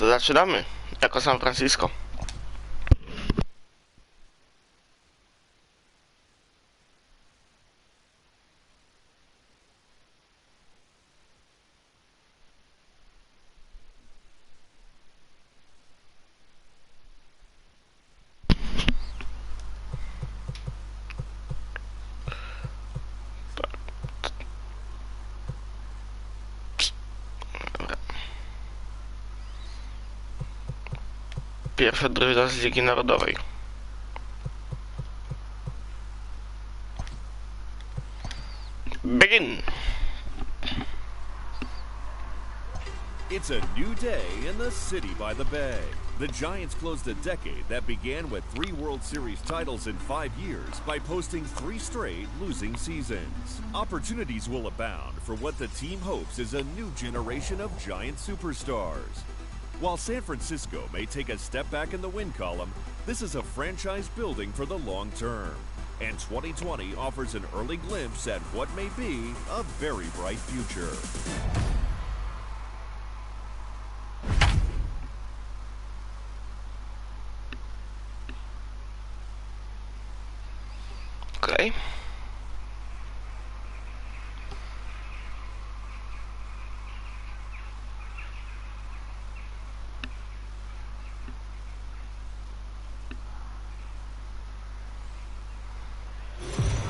to zaczynamy jako San Francisco. Pierwsza drużyna z Ligi Narodowej. Begin! It's a new day in the city by the bay. The Giants closed a decade that began with 3 World Series titles in 5 years by posting 3 straight losing seasons. Opportunities will abound for what the team hopes is a new generation of Giant superstars. While San Francisco may take a step back in the win column, this is a franchise building for the long term. And 2020 offers an early glimpse at what may be a very bright future. Okay.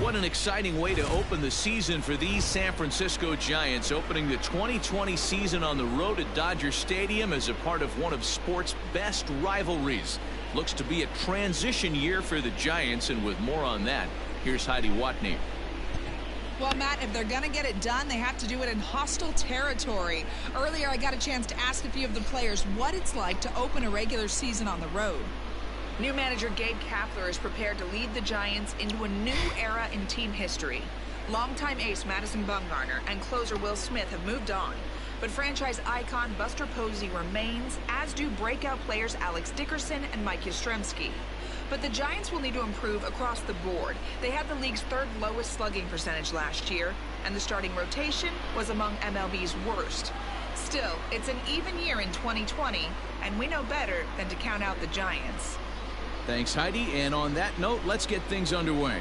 What an exciting way to open the season for these San Francisco Giants, opening the 2020 season on the road at Dodger Stadium as a part of one of sports' best rivalries. Looks to be a transition year for the Giants, and with more on that, here's Heidi Watney. Well, Matt, if they're going to get it done, they have to do it in hostile territory. Earlier, I got a chance to ask a few of the players what it's like to open a regular season on the road. New manager Gabe Kapler is prepared to lead the Giants into a new era in team history. Longtime ace Madison Bumgarner and closer Will Smith have moved on, but franchise icon Buster Posey remains, as do breakout players Alex Dickerson and Mike Yastrzemski. But the Giants will need to improve across the board. They had the league's 3rd lowest slugging percentage last year, and the starting rotation was among MLB's worst. Still, it's an even year in 2020, and we know better than to count out the Giants. Thanks, Heidi. And on that note, let's get things underway.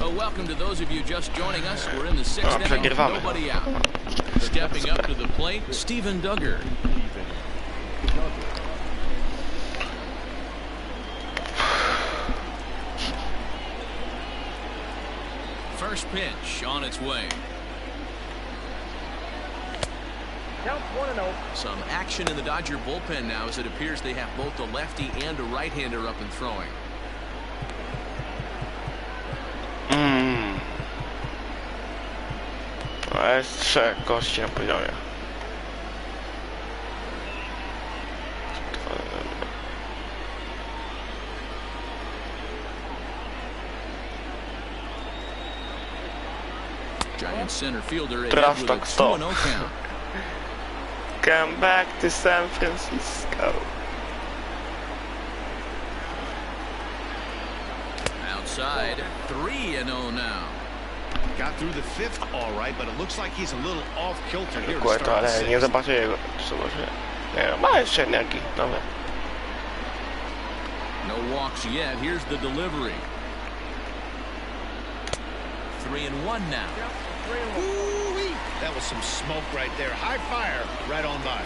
Well, welcome to those of you just joining us. We're in the 6th inning, nobody out. Stepping up to the plate, Steven Duggar. First pitch on its way. Count 1-0. Some action in the Dodger bullpen now, as it appears they have both a lefty and a right-hander up and throwing. Jest 3 gości na poziomie. Giants center fielder Teraz with tak a stop. 2-0 count. Come back to San Francisco. Outside, 3-0 now. Got through the 5th all right, but it looks like he's a little off kilter here to Dokładnie, start the ale nie 6th. zobaczę jego. Zobaczę. Nie, ma jeszcze energii. Dobra. No walks yet. Here's the delivery. 3-1 now. Ooh-wee. That was some smoke right there. High fire right on by.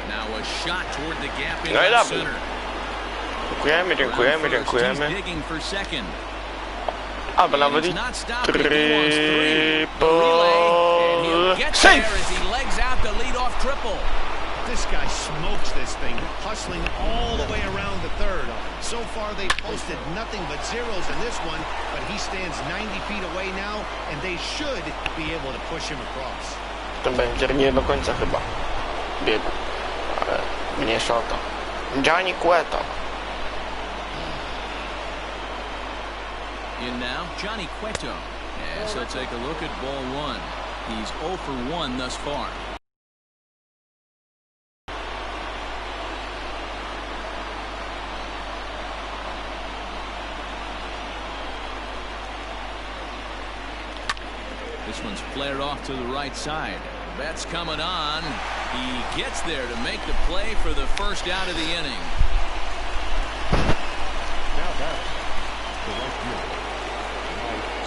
Now a shot toward the gap in No i left dobrze. center. Dziękujemy, dziękujemy, dziękujemy. He's digging for second. Albo nawet i triple Triple. This guy smokes this thing, hustling all the way around the 3rd. So far, they've posted nothing but zeros in this one, but he stands 90 feet away now, and they should be able to push him across. To będzie nie do końca chyba biegu, ale mniejsza o to. Gianni Cueto. In now, Johnny Cueto. Yes, he'll take a look at ball 1. He's 0 for 1 thus far. This one's flared off to the right side. Betts coming on. He gets there to make the play for the first out of the inning.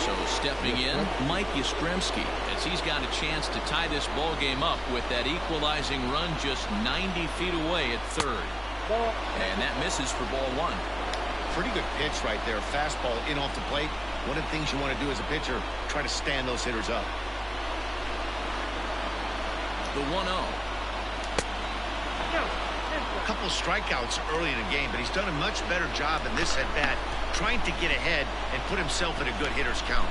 So stepping in, Mike Yastrzemski, as he's got a chance to tie this ball game up with that equalizing run just 90 feet away at third. And that misses for ball one. Pretty good pitch right there. Fastball in off the plate. One of the things you want to do as a pitcher, try to stand those hitters up. The 1-0. A couple strikeouts early in the game, but he's done a much better job in this at bat, trying to get ahead and put himself in a good hitter's count.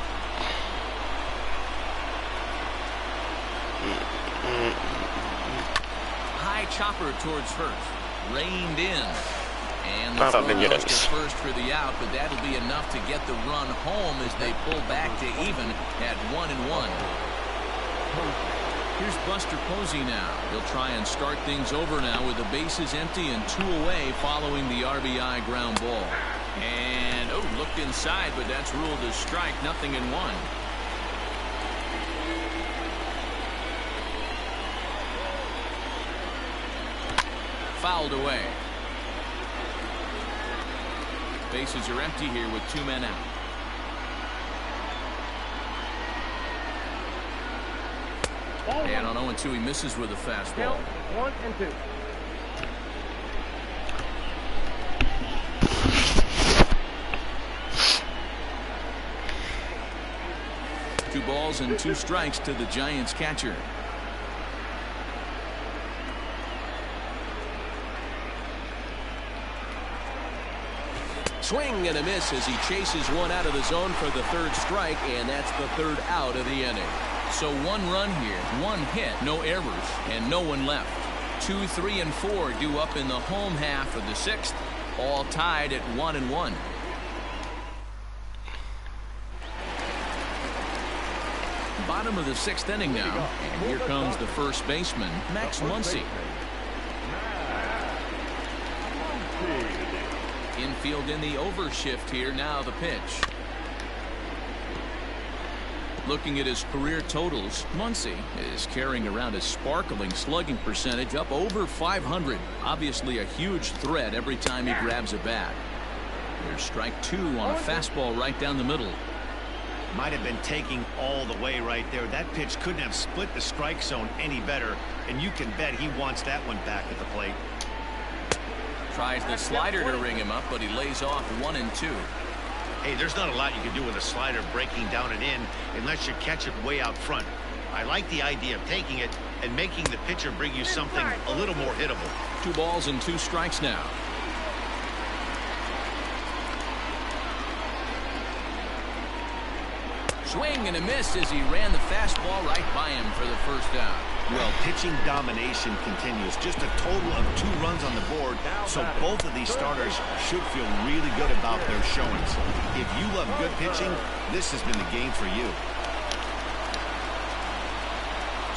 High chopper towards first. Reined in. And the Not throw up in goes to yes. first for the out, but that'll be enough to get the run home as they pull back to even at 1-1. Here's Buster Posey now. He'll try and start things over now with the bases empty and 2 away following the RBI ground ball. And, looked inside, but that's ruled a strike, 0-1. Fouled away. Bases are empty here with 2 men out. And on 0-2, he misses with a fastball. 1-2. 2 balls and 2 strikes to the Giants catcher. Swing and a miss as he chases one out of the zone for the 3rd strike, and that's the 3rd out of the inning. So 1 run here, 1 hit, no errors, and no one left. 2, 3, and 4 due up in the home half of the 6th, all tied at 1-1. Bottom of the 6th inning now, and here comes the first baseman, Max Muncy. Infield in the overshift here. Now the pitch. Looking at his career totals, Muncy is carrying around a sparkling slugging percentage up over 500. Obviously a huge threat every time he grabs a bat. There's strike 2 on a fastball right down the middle. Might have been taking all the way right there. That pitch couldn't have split the strike zone any better, and you can bet he wants that one back at the plate. Tries the slider to ring him up, but he lays off 1 and 2. Hey, there's not a lot you can do with a slider breaking down and in unless you catch it way out front. I like the idea of taking it and making the pitcher bring you something a little more hittable. 2 balls and 2 strikes now. Swing and a miss as he ran the fastball right by him for the 1st out. Well, pitching domination continues. Just a total of 2 runs on the board, so both of these starters should feel really good about their showings. If you love good pitching, this has been the game for you.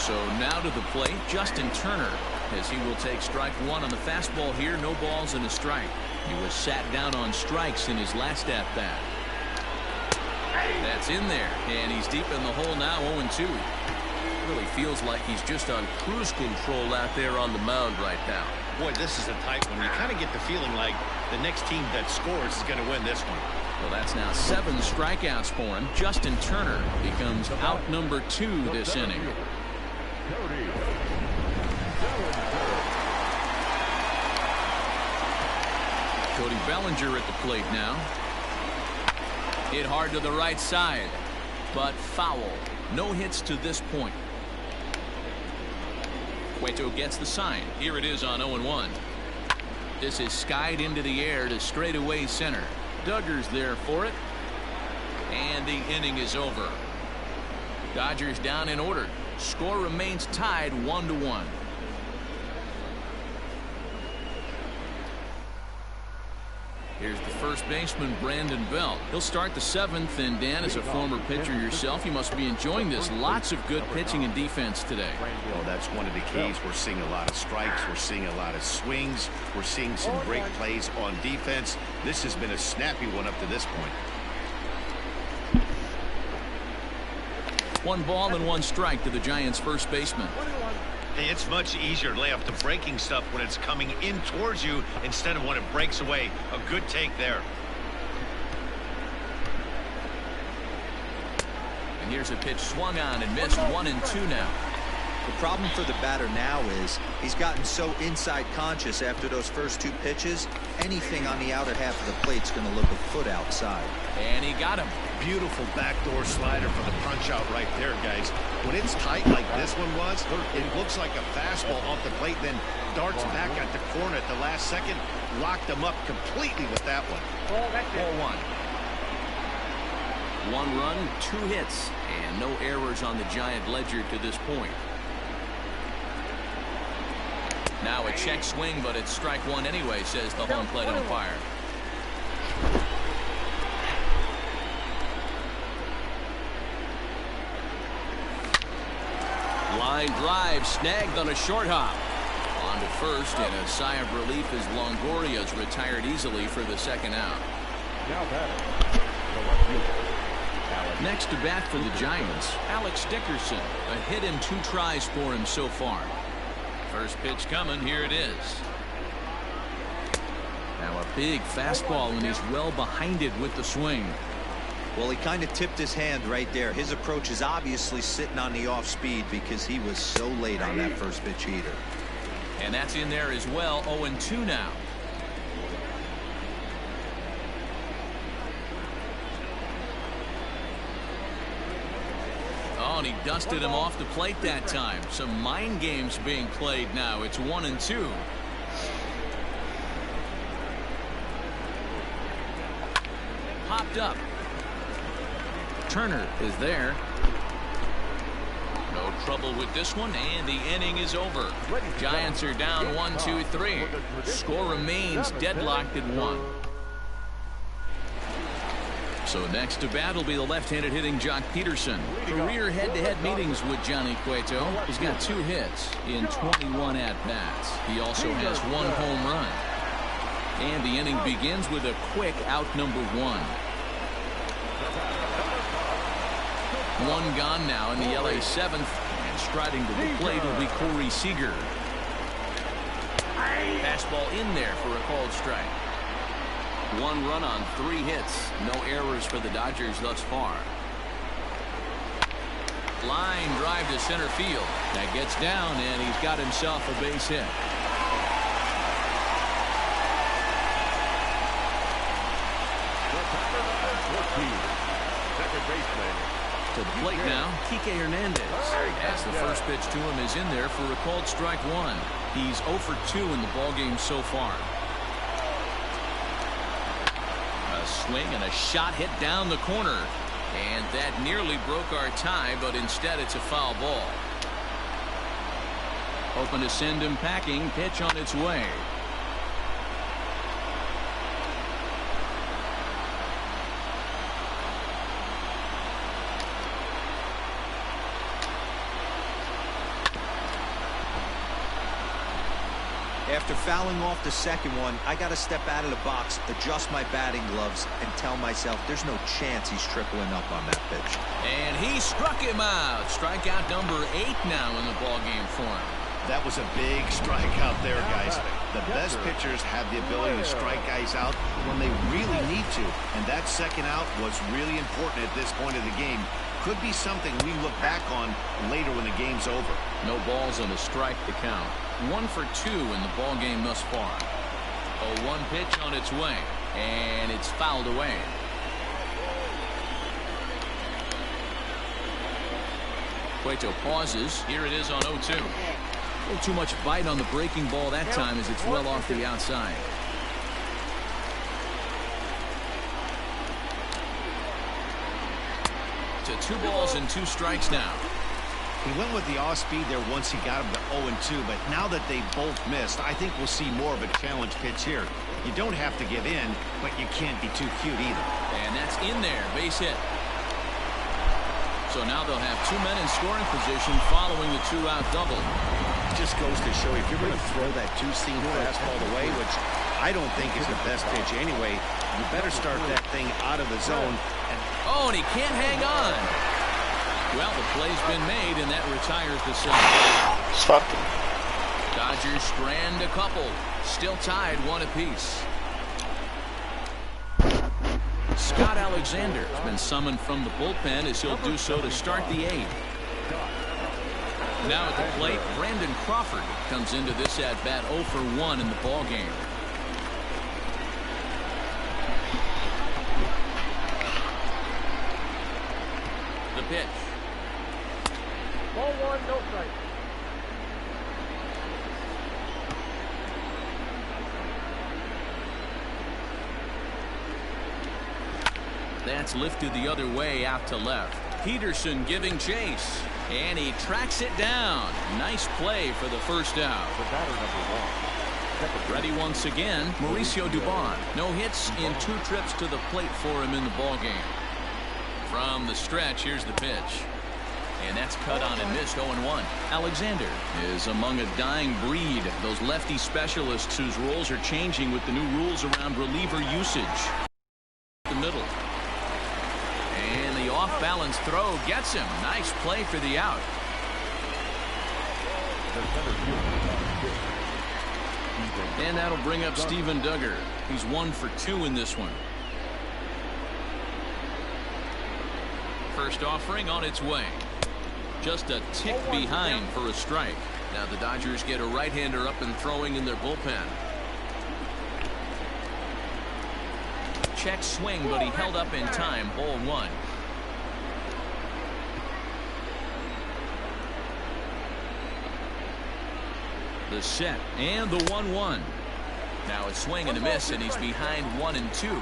So now to the plate, Justin Turner, as he will take strike 1 on the fastball here. No balls and a strike. He was sat down on strikes in his last at-bat. That's in there, and he's deep in the hole now, 0-2. Really feels like he's just on cruise control out there on the mound right now. Boy, this is a tight one. You kind of get the feeling like the next team that scores is going to win this one. Well, that's now 7 strikeouts for him. Justin Turner becomes out number 2 this inning. Cody Bellinger at the plate now. Hit hard to the right side, but foul. No hits to this point. Cueto gets the sign. Here it is on 0-1. This is skied into the air to straightaway center. Duggar's there for it. And the inning is over. Dodgers down in order. Score remains tied 1-1. Here's the first baseman, Brandon Belt. He'll start the 7th, and Dan, as a former pitcher yourself, you must be enjoying this. Lots of good pitching and defense today. Well, that's one of the keys. We're seeing a lot of strikes. We're seeing a lot of swings. We're seeing some great plays on defense. This has been a snappy one up to this point. 1 ball and 1 strike to the Giants' first baseman. Hey, it's much easier to lay off the breaking stuff when it's coming in towards you instead of when it breaks away. A good take there. And here's a pitch swung on and missed. 1-2 now. The problem for the batter now is he's gotten so inside conscious after those first 2 pitches. Anything on the outer half of the plate's going to look a foot outside. And he got him. Beautiful backdoor slider for the punch out right there, guys. When it's tight like this one was, it looks like a fastball off the plate, then darts back at the corner at the last second. Locked them up completely with that one. Ball 1. 1 run, 2 hits, and no errors on the Giant ledger to this point. Now a check swing, but it's strike 1 anyway, says the home plate umpire. Line drive snagged on a short hop. On to first, and a sigh of relief as Longoria's retired easily for the second out. Next to bat for the Giants, Alex Dickerson. A hit in 2 tries for him so far. First pitch coming. Here it is. Now a big fastball, and he's well behind it with the swing. Well, he kind of tipped his hand right there. His approach is obviously sitting on the off speed because he was so late on that first pitch heater. And that's in there as well. 0-2 now. Oh, and he dusted him off the plate that time. Some mind games being played now. It's 1-2. Popped up. Turner is there. No trouble with this one, and the inning is over. Giants are down 1-2-3. Score remains deadlocked at 1. So next to bat will be the left-handed hitting Jock Peterson. Career head-to-head meetings with Johnny Cueto. He's got 2 hits in 21 at-bats. He also has 1 home run. And the inning begins with a quick out number 1. 1 gone now in the LA 7th, and striding to the plate will be Corey Seager. Fastball in there for a called strike. 1 run on 3 hits. No errors for the Dodgers thus far. Line drive to center field. That gets down, and he's got himself a base hit. To the plate now, Kike Hernandez. As the first pitch to him is in there for a called strike 1. He's 0 for 2 in the ballgame so far. A swing and a shot hit down the corner. And that nearly broke our tie, but instead it's a foul ball. Open to send him packing. Pitch on its way. After fouling off the second one, I got to step out of the box, adjust my batting gloves, and tell myself there's no chance he's tripling up on that pitch. And he struck him out. Strikeout number 8 now in the ballgame for him. That was a big strikeout there, guys. The best pitchers have the ability to strike guys out when they really need to, and that second out was really important at this point of the game. Could be something we look back on later when the game's over. No balls and a strike to count. 1 for 2 in the ball game thus far. A 1 pitch on its way, and it's fouled away. Cueto pauses. Here it is on 0-2. A little too much bite on the breaking ball that time as it's well off the outside. To 2 balls and 2 strikes now. He went with the off-speed there once he got him to 0-2, but now that they both missed, I think we'll see more of a challenge pitch here. You don't have to give in, but you can't be too cute either. And that's in there, base hit. So now they'll have 2 men in scoring position following the 2-out double. It just goes to show if you're going to throw that 2-seam fastball away, which I don't think is the best pitch anyway, you better start that thing out of the zone. Oh, and he can't hang on. Well, the play's been made, and that retires the side. Czwarty. Dodgers strand a couple. Still tied 1 apiece. Scott Alexander has been summoned from the bullpen as he'll do so to start the 8th. Now at the plate, Brandon Crawford comes into this at-bat 0 for 1 in the ballgame. The pitch. Ball 1, no strike. That's lifted the other way out to left. Peterson giving chase. And he tracks it down. Nice play for the first out. The batter number 1. Ready once again, Mauricio Dubon. No hits in 2 trips to the plate for him in the ballgame. From the stretch, here's the pitch. And that's cut on and missed 0-1. Alexander is among a dying breed. Those lefty specialists whose roles are changing with the new rules around reliever usage. The middle. And the off-balance throw gets him. Nice play for the out. And that'll bring up Steven Duggar. He's 1 for 2 in this one. First offering on its way. Just a tick behind for a strike. Now the Dodgers get a right-hander up and throwing in their bullpen. Check swing, but he held up in time. Ball 1. The set and the 1-1. Now a swing and a miss, and he's behind 1-2.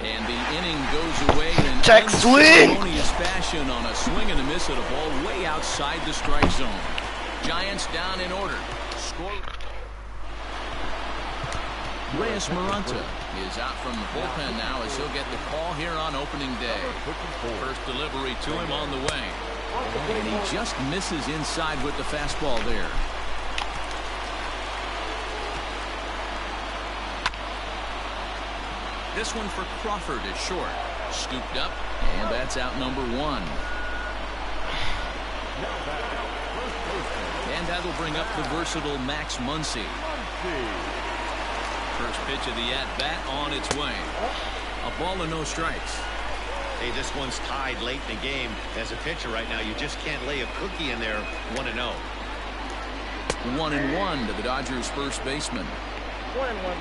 And the inning goes away in Check swing unceremonious fashion on a swing and a miss at a ball way outside the strike zone. Giants down in order. Score. Reyes Maranta is out from the bullpen now as he'll get the call here on opening day. First delivery to him on the way. And he just misses inside with the fastball there. This one for Crawford is short. Scooped up, and that's out number 1. And that'll bring up the versatile Max Muncy. First pitch of the at-bat on its way. A ball and no strikes. Hey, this one's tied late in the game. As a pitcher right now, you just can't lay a cookie in there 1-0. 1-1 to the Dodgers' first baseman. 1-1.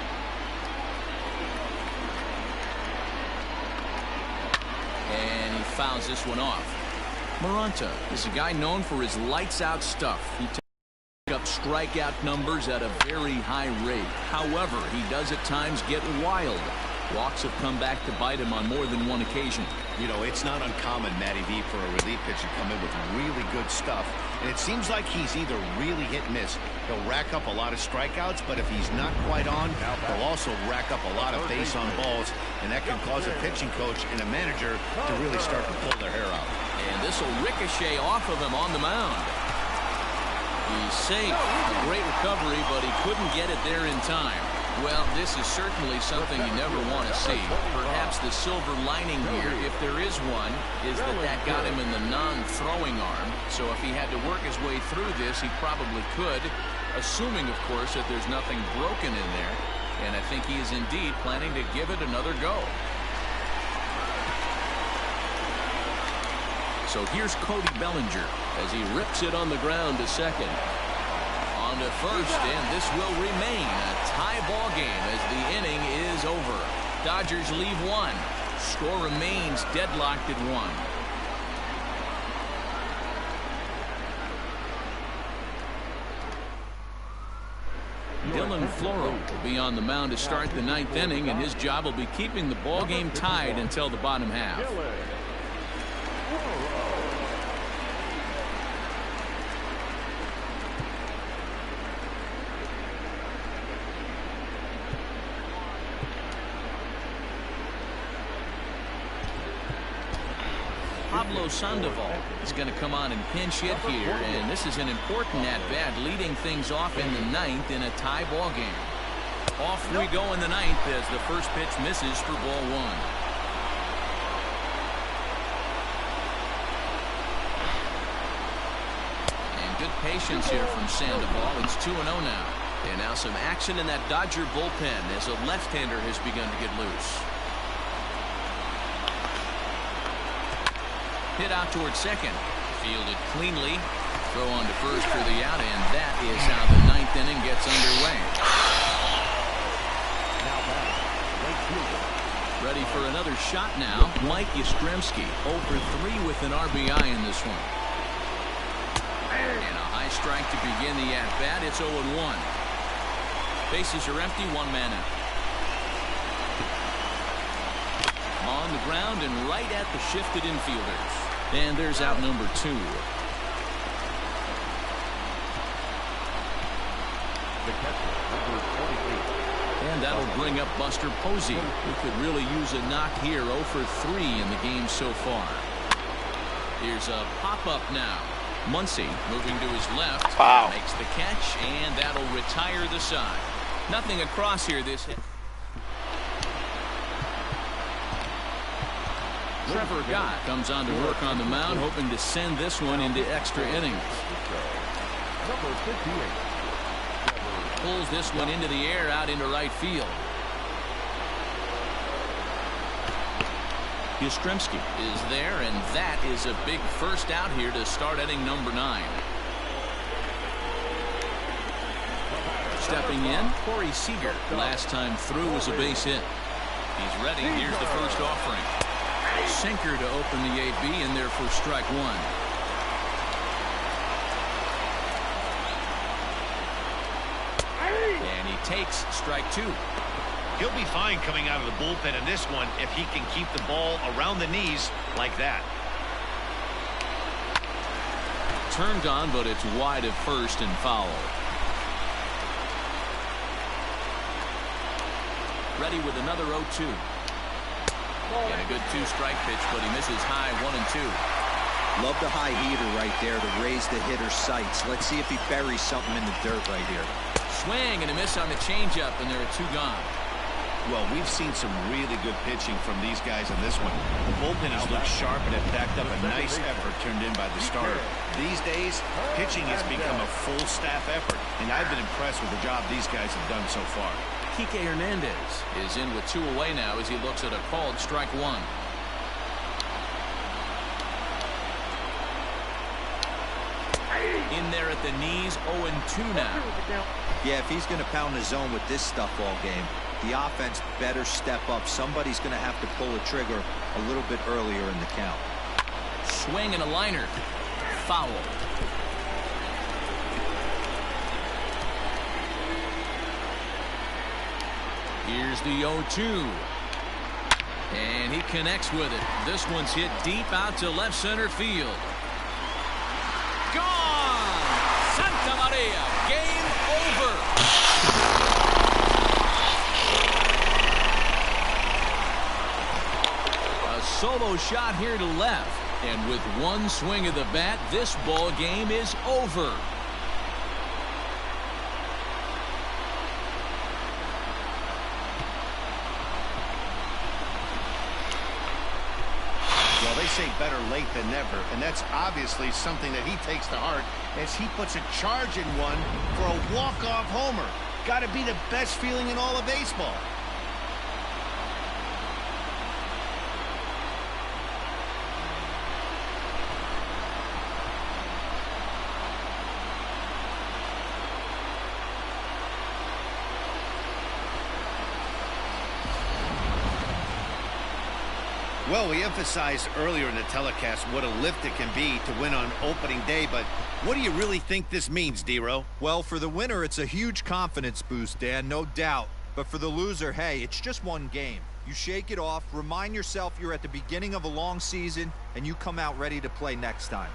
And he fouls this one off. Maranta is a guy known for his lights-out stuff. He takes up strikeout numbers at a very high rate. However, he does at times get wild. Walks have come back to bite him on more than one occasion. You know, it's not uncommon, Matty V, for a relief pitcher to come in with really good stuff. And it seems like he's either really hit and miss. He'll rack up a lot of strikeouts, but if he's not quite on, he'll also rack up a lot of base on balls. And that can cause a pitching coach and a manager to really start to pull their hair out. And this will ricochet off of him on the mound. He's safe. A great recovery, but he couldn't get it there in time. Well, this is certainly something you never want to see. Perhaps the silver lining here, if there is one, is that got him in the non-throwing arm. So if he had to work his way through this, he probably could, assuming, of course, that there's nothing broken in there. And I think he is indeed planning to give it another go. So here's Cody Bellinger as he rips it on the ground to second. On to first, and this will remain a tie ball game as the inning is over. Dodgers leave 1. Score remains deadlocked at 1. Dylan Floro will be on the mound to start the 9th inning, and his job will be keeping the ball game tied until the bottom half. Pablo Sandoval is going to come on and pinch hit here, and this is an important at-bat, leading things off in the 9th in a tie ball game. Off we go in the ninth as the first pitch misses for ball one. And good patience here from Sandoval. It's 2-0 now. And now some action in that Dodger bullpen as a left-hander has begun to get loose. Hit out towards second. Fielded cleanly. Throw on to first for the out, and that is how the ninth inning gets underway. Ready for another shot now. Mike Yastrzemski, 0 for 3 with an RBI in this one. And a high strike to begin the at-bat. It's 0-1. Bases are empty, one man out. On the ground and right at the shifted infielders. And there's out number 2. And that'll bring up Buster Posey, who could really use a knock here. 0 for 3 in the game so far. Here's a pop-up now. Muncy moving to his left. Wow. Makes the catch, and that'll retire the side. Nothing across here this hit. Trevor Gott comes on to work on the mound, hoping to send this one into extra innings. Number 58. Pulls this one into the air out into right field. Yastrzemski is there, and that is a big first out here to start inning number 9. Stepping in, Corey Seager. Last time through was a base hit. He's ready. Here's the first offering. Sinker to open the AB, and there for strike 1. And he takes strike 2. He'll be fine coming out of the bullpen in this one if he can keep the ball around the knees like that. Turned on, but it's wide at first and foul. Ready with another 0-2. And a good 2-strike pitch, but he misses high 1 and 2. Love the high heater right there to raise the hitter's sights. Let's see if he buries something in the dirt right here. Swing and a miss on the changeup, and there are 2 gone. Well, we've seen some really good pitching from these guys in this one. The bullpen has looked sharp and have backed up a nice effort turned in by the starter. These days, pitching has become a full staff effort, and I've been impressed with the job these guys have done so far. Kike Hernandez is in with 2 away now as he looks at a called strike 1. In there at the knees, 0-2 now. Yeah, if he's going to pound the zone with this stuff all game, the offense better step up. Somebody's going to have to pull the trigger a little bit earlier in the count. Swing and a liner. Foul. Here's the 0-2. And he connects with it. This one's hit deep out to left center field. Gone! Santa Maria. Game over. A solo shot here to left. And with one swing of the bat, this ball game is over. Well, they say better late than never, and that's obviously something that he takes to heart as he puts a charge in one for a walk-off homer. Got to be the best feeling in all of baseball. Well, we emphasized earlier in the telecast what a lift it can be to win on opening day, but what do you really think this means, D-Row? Well, for the winner, it's a huge confidence boost, Dan, no doubt. But for the loser, hey, it's just one game. You shake it off, remind yourself you're at the beginning of a long season, and you come out ready to play next time.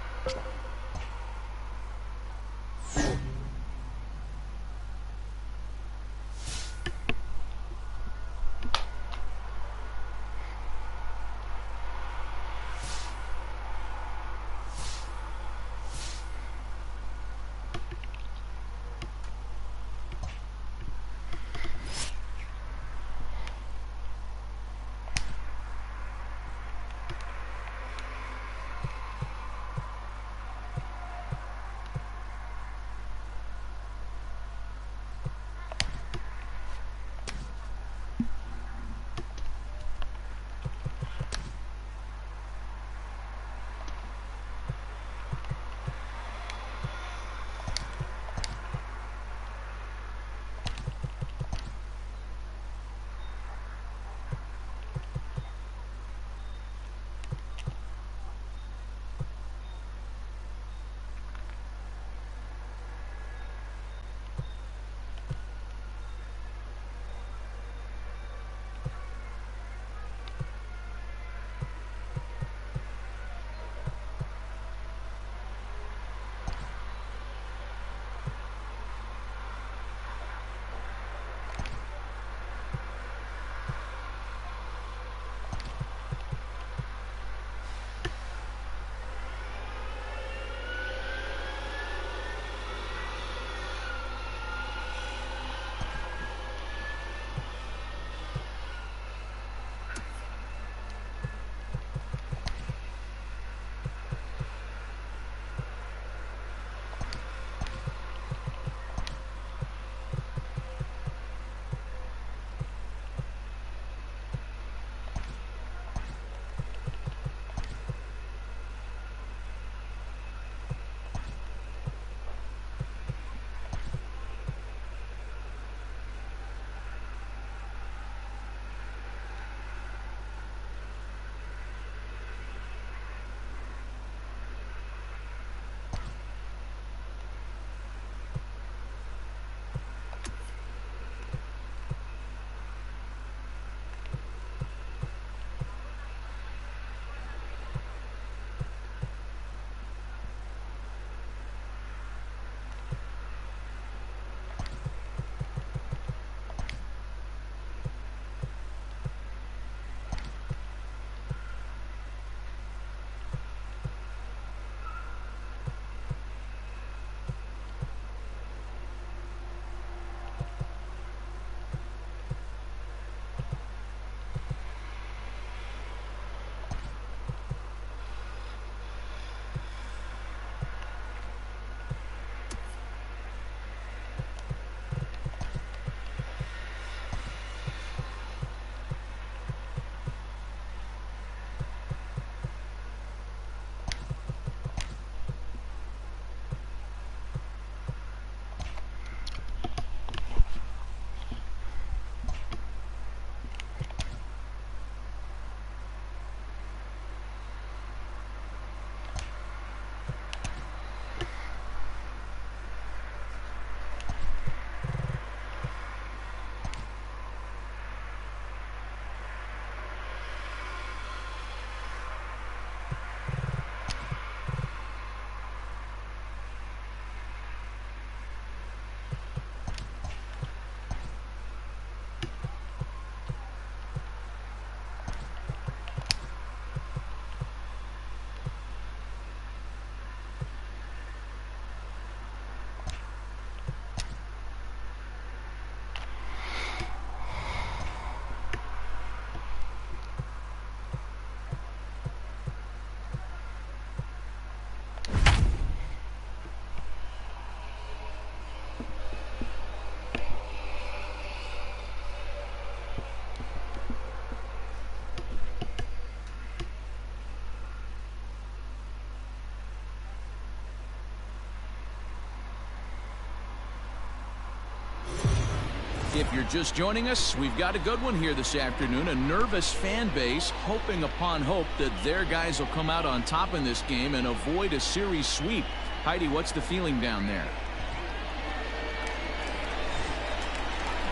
If you're just joining us, we've got a good one here this afternoon. A nervous fan base hoping upon hope that their guys will come out on top in this game and avoid a series sweep. Heidi, what's the feeling down there?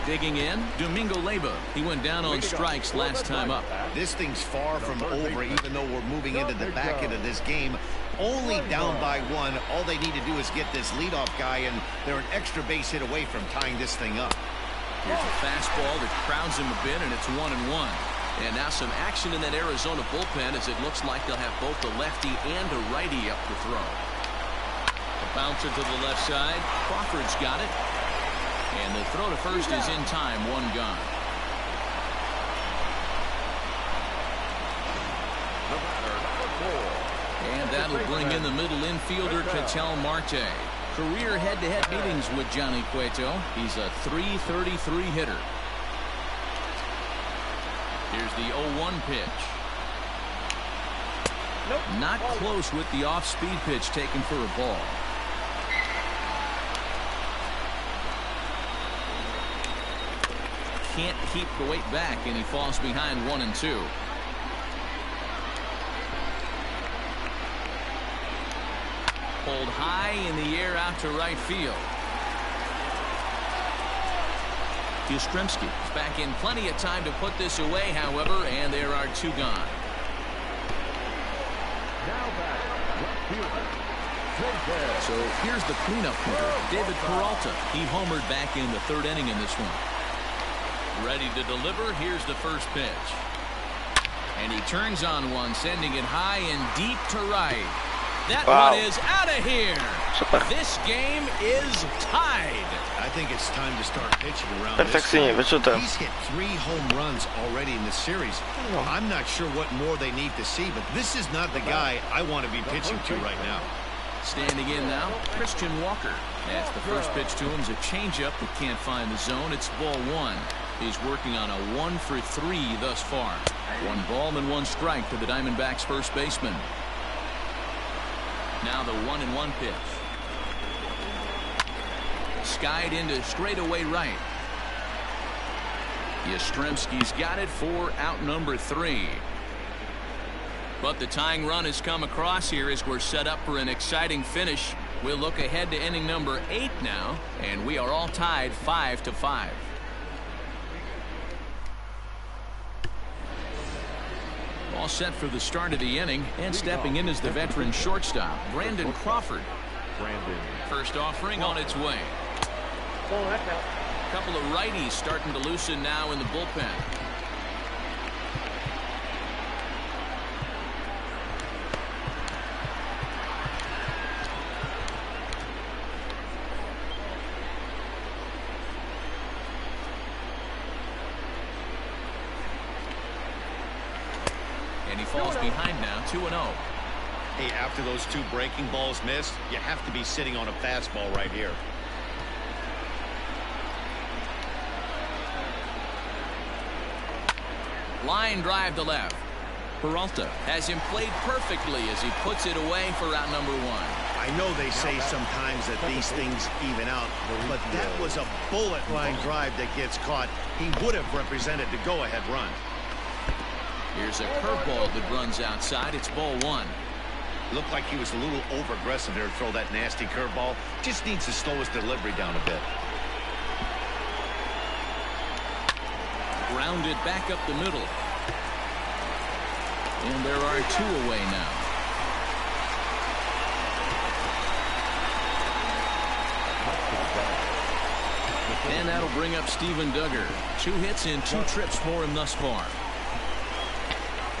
Digging in, Domingo Leyba. He went down on strikes last time up. This thing's far from over, even though we're moving into the back end of this game. Only down by one. All they need to do is get this leadoff guy, and they're an extra base hit away from tying this thing up. Here's a fastball that crowds him a bit, and it's 1-1. And now some action in that Arizona bullpen, as it looks like they'll have both a lefty and a righty up to throw. A bouncer to the left side. Crawford's got it. And the throw to first is in time, one gone. And that'll bring in the middle infielder, Ketel Marte. Career head-to-head meetings with Johnny Cueto. He's a .333 hitter. Here's the 0-1 pitch. Not close with the off-speed pitch taken for a ball. Can't keep the weight back, and he falls behind 1-2. Pulled high in the air out to right field. Yastrzemski is back in plenty of time to put this away, however, and there are two gone. Now back, left fielder. So here's the cleanup hitter, David Peralta. He homered back in the third inning in this one. Ready to deliver. Here's the first pitch. And he turns on one, sending it high and deep to right. That one is out of here. Super. This game is tied. I think it's time to start pitching around this Perfekcyjnie, time. wyczute. He's hit 3 home runs already in this series. I'm not sure what more they need to see, but this is not the guy I want to be pitching to right now. Standing in now, Christian Walker. That's the first pitch to him is a changeup that can't find the zone. It's ball one. He's working on a 1-for-3 thus far. 1 ball and 1 strike to the Diamondbacks first baseman. Now the 1-1 pitch. Skied into straightaway right. Yastrzemski's got it for out number 3. But the tying run has come across here as we're set up for an exciting finish. We'll look ahead to inning number 8 now, and we are all tied 5-5. All set for the start of the inning, and stepping in is the veteran shortstop, Brandon Crawford. First offering on its way. A couple of righties starting to loosen now in the bullpen. And he falls behind now, 2-0. Hey, after those 2 breaking balls missed, you have to be sitting on a fastball right here. Line drive to left. Peralta has him played perfectly as he puts it away for out number 1. I know they say sometimes that these things even out, but that was a bullet line drive that gets caught. He would have represented the go-ahead run. Here's a curveball that runs outside. It's ball 1. Looked like he was a little over-aggressive there to throw that nasty curveball. Just needs to slow his delivery down a bit. Grounded back up the middle. And there are 2 away now. And that'll bring up Steven Duggar. 2 hits and 2 trips for him thus far.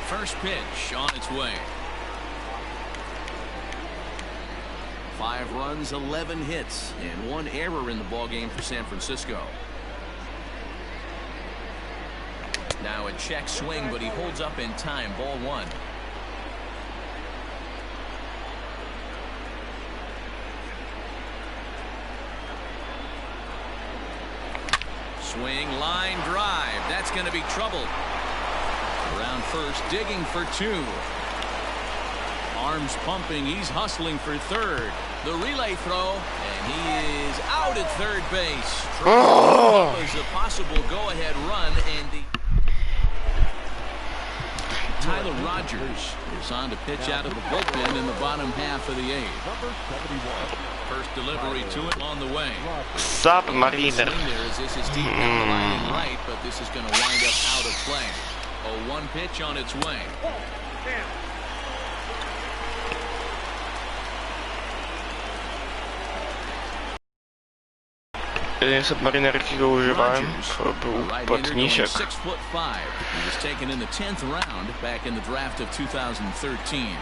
First pitch on its way. 5 runs, 11 hits, and 1 error in the ballgame for San Francisco. Now a check swing, but he holds up in time. Ball 1. Swing, line drive. That's going to be trouble. Around first, digging for 2. Arms pumping. He's hustling for third. The relay throw, and he is out at third base. Oh. Is a possible go-ahead run, and Tyler Rogers is on to pitch out of the bullpen in the bottom half of the eighth. Number 71. First delivery to it on the way. Submariner. This is deep down the line and right, but this is going to wind up out of play. A 1 pitch on its way. Jedyny submariner, jakiego używałem, to był płatniczek. 6'5". He was taken in the 10th round back in the draft of 2013.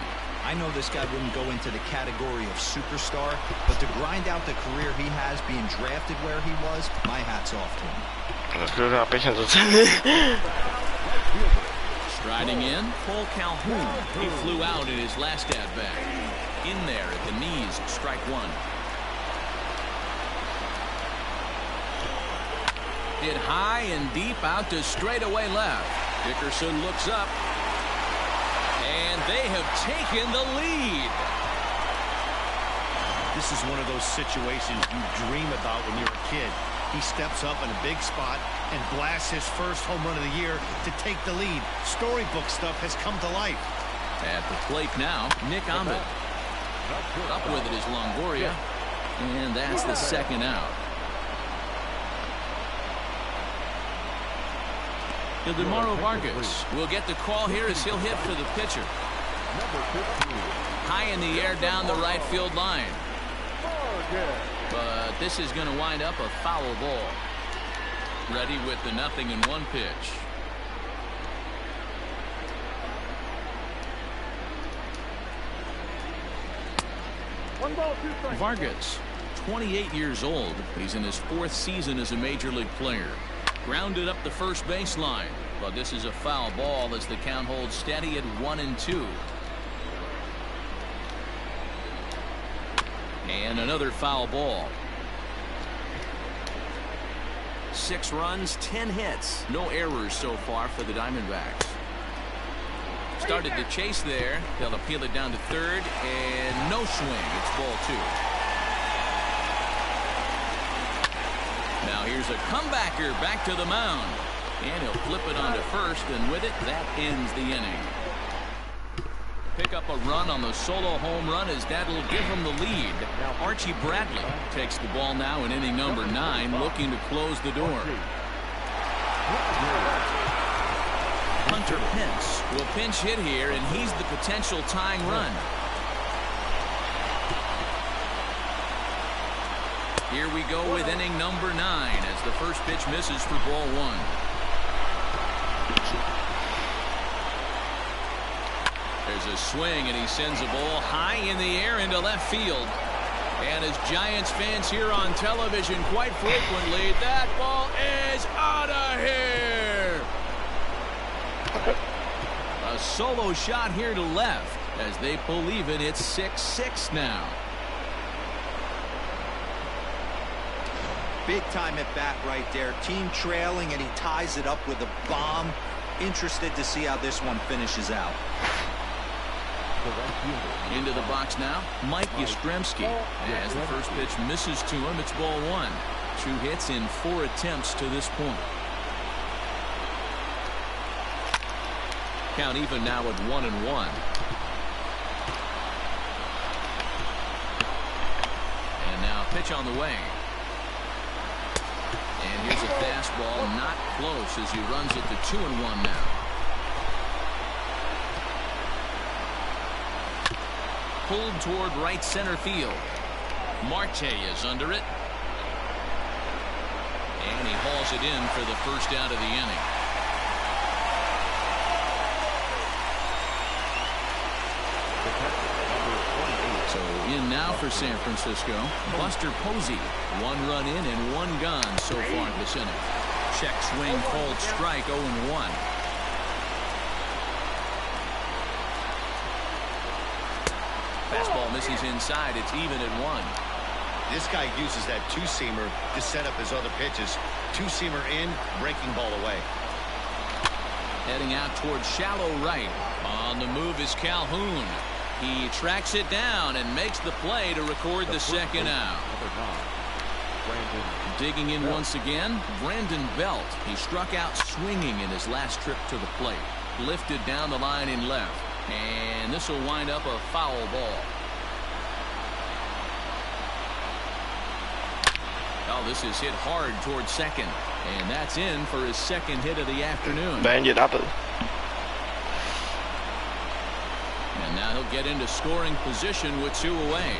I know this guy wouldn't go into the category of superstar, but to grind out the career he has being drafted where he was, my hat's off to him. Zgrywa 50 do ceny. Striding in, Cole Calhoun. He flew out in his last at-bat. In there at the knees, strike one. Hit high and deep out to straightaway left. Dickerson looks up. And they have taken the lead. This is one of those situations you dream about when you're a kid. He steps up in a big spot and blasts his first home run of the year to take the lead. Storybook stuff has come to life. At the plate now, Nick Ahmed. Up with it is Longoria. And that's the second out. Ildemaro Vargas will get the call here as he'll hit for the pitcher. High in the air down the right field line. But this is going to wind up a foul ball. Ready with the 0-1 pitch. Vargas, 28 years old. He's in his 4th season as a major league player. Grounded up the first baseline, but this is a foul ball as the count holds steady at 1-2. And another foul ball. 6 runs, 10 hits. No errors so far for the Diamondbacks. Started the chase there. They'll appeal it down to third, and no swing. It's ball 2. Now here's a comebacker back to the mound. And he'll flip it onto first, and with it, that ends the inning. Pick up a run on the solo home run as that'll give him the lead. Archie Bradley takes the ball now in inning number 9, looking to close the door. Hunter Pence will pinch hit here, and he's the potential tying run. Here we go with inning number 9 as the first pitch misses for ball 1. There's a swing, and he sends a ball high in the air into left field. And as Giants fans hear on television quite frequently, that ball is out of here. A solo shot here to left as they believe it. It's 6-6 now. Big time at bat right there. Team trailing, and he ties it up with a bomb. Interested to see how this one finishes out. Into the box now, Mike Yastrzemski. As the first pitch misses to him, it's ball 1. 2 hits in 4 attempts to this point. Count even now at 1-1. And now pitch on the way. And here's a fastball, not close as he runs it to 2-1 now. Pulled toward right center field. Marte is under it. And he hauls it in for the first out of the inning. So in now for San Francisco, Buster Posey. 1 run in and 1 gone so far this inning. Check swing, called strike, 0-1. Fastball misses inside. It's even at 1. This guy uses that 2-seamer to set up his other pitches. 2-seamer in, breaking ball away. Heading out towards shallow right. On the move is Calhoun. He tracks it down and makes the play to record the second out. Digging in once again, Brandon Belt. He struck out swinging in his last trip to the plate. Lifted down the line in left. And this will wind up a foul ball. Oh, this is hit hard towards second. And that's in for his second hit of the afternoon. Będzie double. And now he'll get into scoring position with 2 away.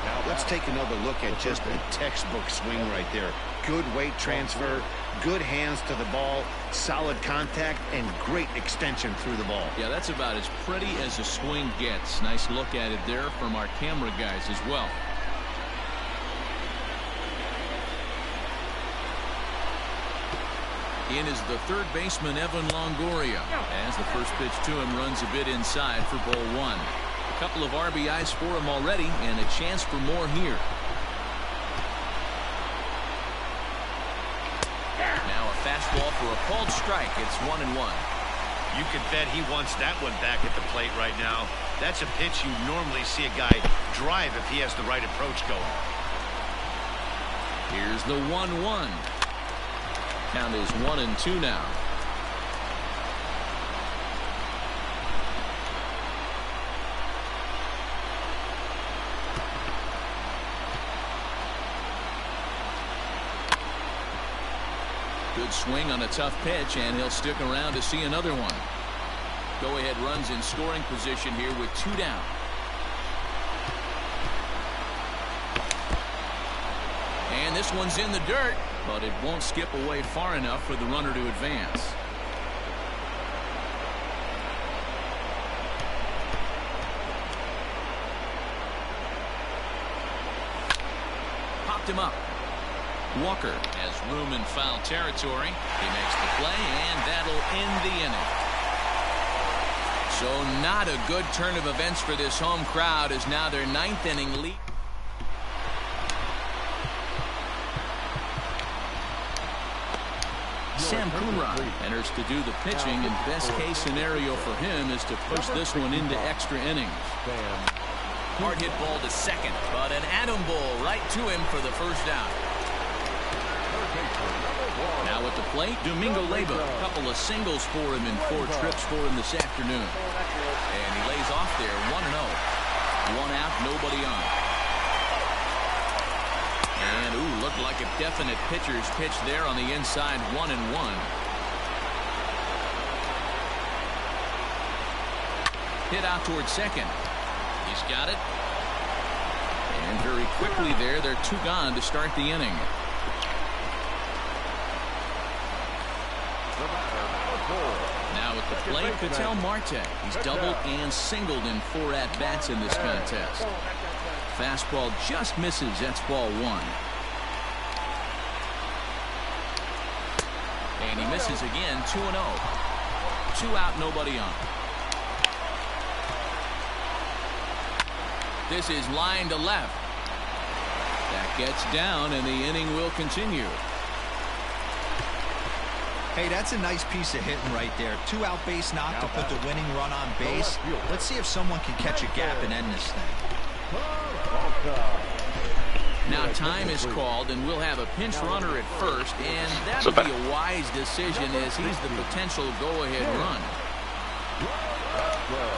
Now let's take another look at just a textbook swing right there. Good weight transfer, good hands to the ball, solid contact, and great extension through the ball. Yeah, that's about as pretty as a swing gets. Nice look at it there from our camera guys as well. In is the third baseman, Evan Longoria, as the first pitch to him runs a bit inside for ball 1. A couple of RBIs for him already, and a chance for more here. Now a fastball for a called strike. It's 1-1. You could bet he wants that one back at the plate right now. That's a pitch you normally see a guy drive if he has the right approach going. Here's the 1-1. Count is 1-2 now. Good swing on a tough pitch, and he'll stick around to see another one. Go-ahead runs in scoring position here with 2 down. And this one's in the dirt, but it won't skip away far enough for the runner to advance. Popped him up. Walker has room in foul territory. He makes the play, and that'll end the inning. So not a good turn of events for this home crowd, as now their 9th inning lead. Sam Coonrod enters to do the pitching, and best case scenario for him is to push this one into extra innings. Hard hit ball to second, but an atom ball right to him for the first out. Now at the plate, Domingo Leyba. A couple of singles for him in 4 trips for him this afternoon. And he lays off there 1-0. 1 out, nobody on. And, ooh, looked like a definite pitcher's pitch there on the inside, 1-1. Hit out towards second. He's got it. And very quickly there, they're 2 gone to start the inning. Now at the plate, Ketel Marte. He's doubled and singled in 4 at-bats in this contest. Fastball just misses. That's ball 1. And he misses again. 2-0. 2 out, nobody on. This is line to left. That gets down, and the inning will continue. Hey, that's a nice piece of hitting right there. 2 out base knock to put the winning run on base. Let's see if someone can catch a gap and end this thing. Now time is called, and we'll have a pinch runner at first, and that'll be a wise decision as he's the potential go-ahead run.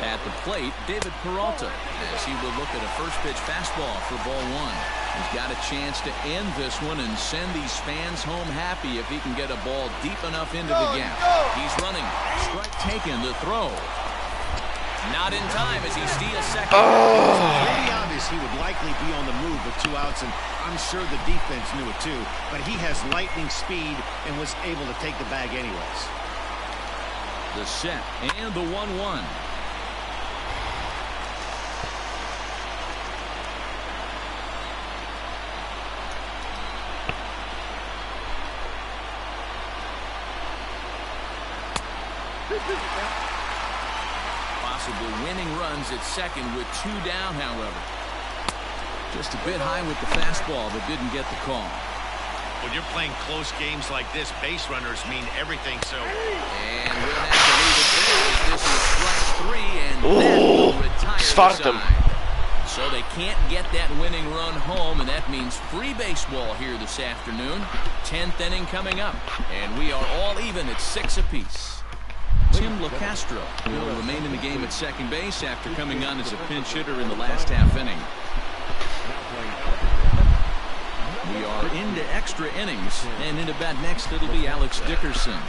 At the plate, David Peralta, as he will look at a first-pitch fastball for ball 1. He's got a chance to end this one and send these fans home happy if he can get a ball deep enough into the gap. He's running. Strike taken, the throw. Not in time as he steals second. Pretty obvious he would likely be on the move with 2 outs, and I'm sure the defense knew it too. But he has lightning speed and was able to take the bag anyways. The set and the 1-1. Possible winning runs at second with 2 down, however. Just a bit high with the fastball, but didn't get the call. When you're playing close games like this, base runners mean everything, so... And we'll have to leave it there as this is strike 3, and that will retire the Spartum. side. So they can't get that winning run home, and that means free baseball here this afternoon. 10th inning coming up, and we are all even at 6 apiece. Tim LaCastro will remain in the game at second base after coming on as a pinch hitter in the last half inning. We are into extra innings, and into bat next it'll be Alex Dickerson.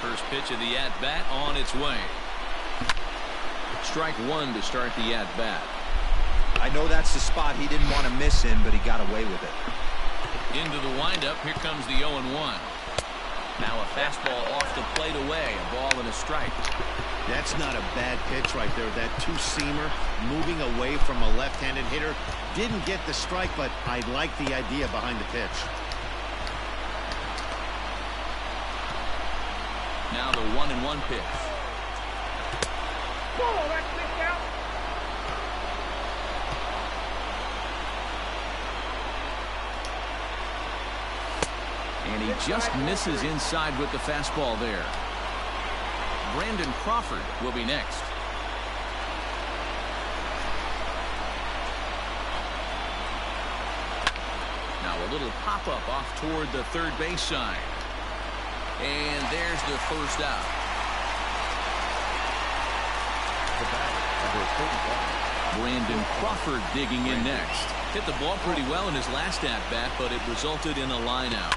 First pitch of the at-bat on its way. Strike 1 to start the at-bat. I know that's the spot he didn't want to miss in, but he got away with it. Into the windup, here comes the 0-1. Now a fastball off the plate away, a ball and a strike. That's not a bad pitch right there. That two-seamer moving away from a left-handed hitter. Didn't get the strike, but I like the idea behind the pitch. Now the 1-1 pitch. And he just misses inside with the fastball there. Brandon Crawford will be next. Now a little pop-up off toward the third base side. And there's the first out. Brandon Crawford digging in next. Hit the ball pretty well in his last at-bat, but it resulted in a line out.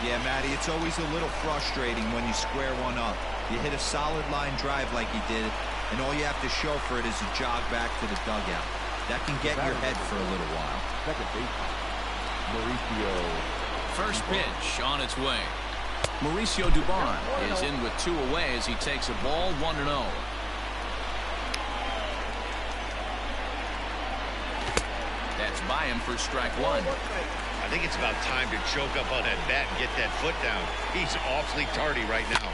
Yeah, Matty, it's always a little frustrating when you square one up. You hit a solid line drive like he did, and all you have to show for it is a jog back to the dugout. That can get in your head for a little while. Second baseman, Mauricio. First pitch on its way. Mauricio Dubon is in with 2 away as he takes a ball 1-0. That's by him for strike 1. I think it's about time to choke up on that bat and get that foot down. He's awfully tardy right now.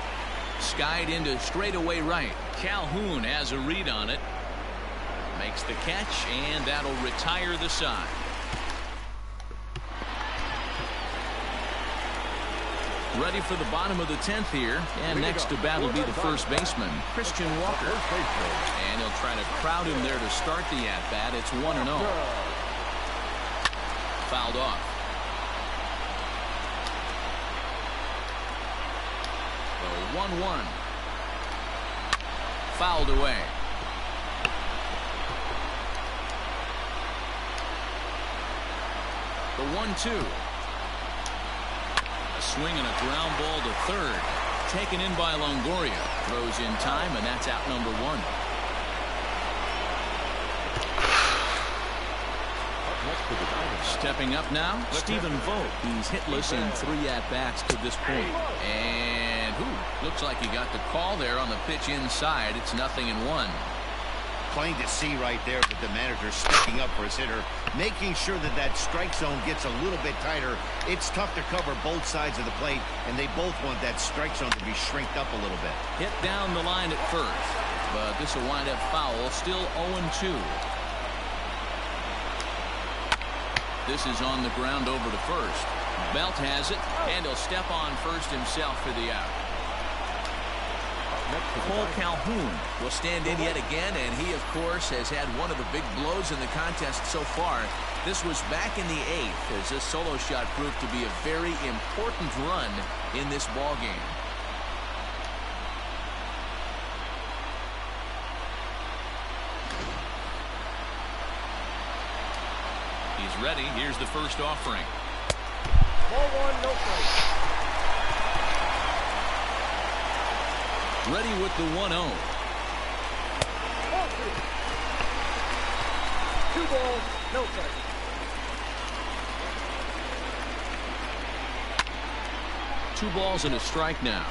Skied into straightaway right. Calhoun has a read on it. Makes the catch, and that'll retire the side. Ready for the bottom of the 10th here, and next to bat will be the first baseman, Christian Walker. And he'll try to crowd him there to start the at-bat. It's 1-0. Fouled off. The 1-1. Fouled away. The 1-2. A swing and a ground ball to third. Taken in by Longoria. Throws in time, and that's out number 1. Stepping up now, Stephen Vogt. He's hitless in 3 at-bats to this point. And looks like he got the call there on the pitch inside. It's 0-1. Plain to see right there that the manager sticking up for his hitter, making sure that that strike zone gets a little bit tighter. It's tough to cover both sides of the plate, and they both want that strike zone to be shrinked up a little bit. Hit down the line at first, but this will wind up foul. Still 0-2. This is on the ground over to first. Belt has it, and he'll step on first himself for the out. Cole Calhoun will stand in yet again, and he, of course, has had one of the big blows in the contest so far. This was back in the 8th, as this solo shot proved to be a very important run in this ball game. He's ready. Here's the first offering. Ball 1, no strike. Ready with the 1-0. 2 balls, no strike. Two balls and a strike now.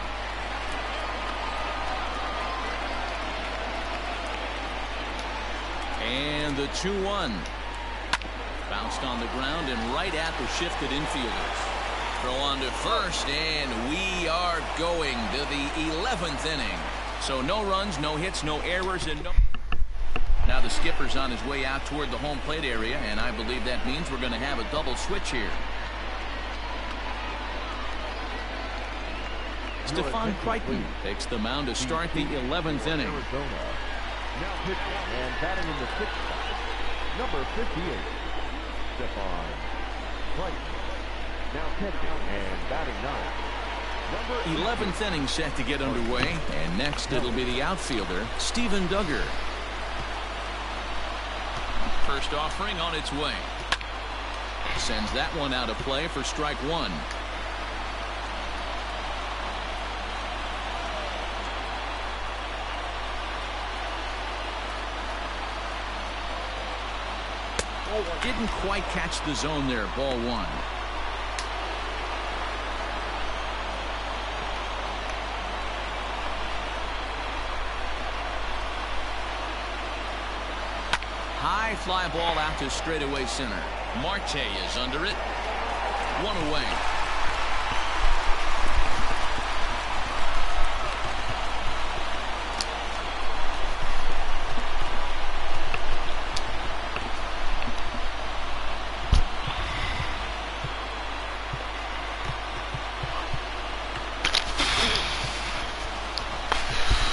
And the 2-1. Bounced on the ground and right at the shifted infielders. Throw on to first, and we are going to the 11th inning. So no runs, no hits, no errors, and no... Now the skipper's on his way out toward the home plate area, and I believe that means we're going to have a double switch here. Stephon Crichton takes the mound to start the 11th inning. Arizona. Now pitching and batting in the 6th spot, number 58, Stephon Crichton. Now catching and batting 9. 11th inning set to get underway, and next it'll be the outfielder, Steven Duggar. First offering on its way. Sends that one out of play for strike one. Didn't quite catch the zone there. Ball one. High fly ball out to straightaway center. Marte is under it. One away.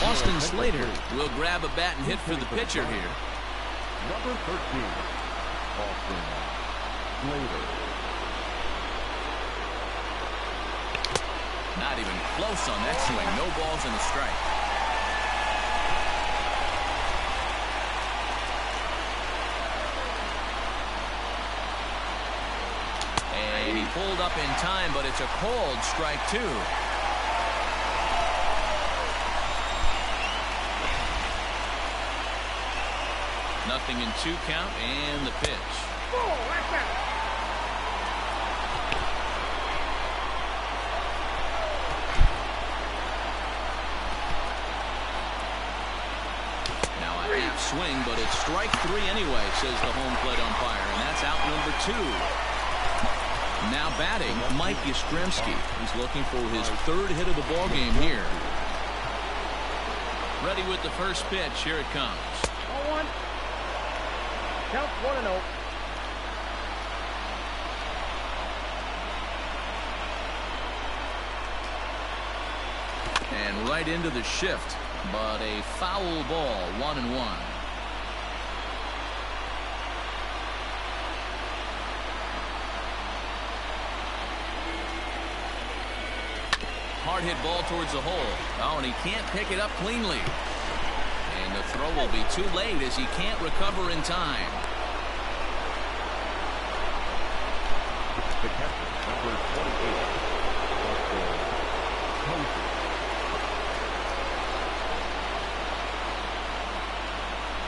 Austin Slater will grab a bat and hit for the pitcher here. Number 13, Austin Slater. Not even close on that swing. No balls and a strike. And he pulled up in time, but it's a cold strike two. Nothing in 2 count, and the pitch. Now a half swing, but it's strike 3 anyway, says the home plate umpire, and that's out number 2. Now batting, Mike Yastrzemski. He's looking for his 3rd hit of the ball game here. Ready with the first pitch. Here it comes. 0-1. Count 1-0. And right into the shift, but a foul ball. 1-1. Hard hit ball towards the hole. Oh, and he can't pick it up cleanly. And the throw will be too late as he can't recover in time. The catcher, number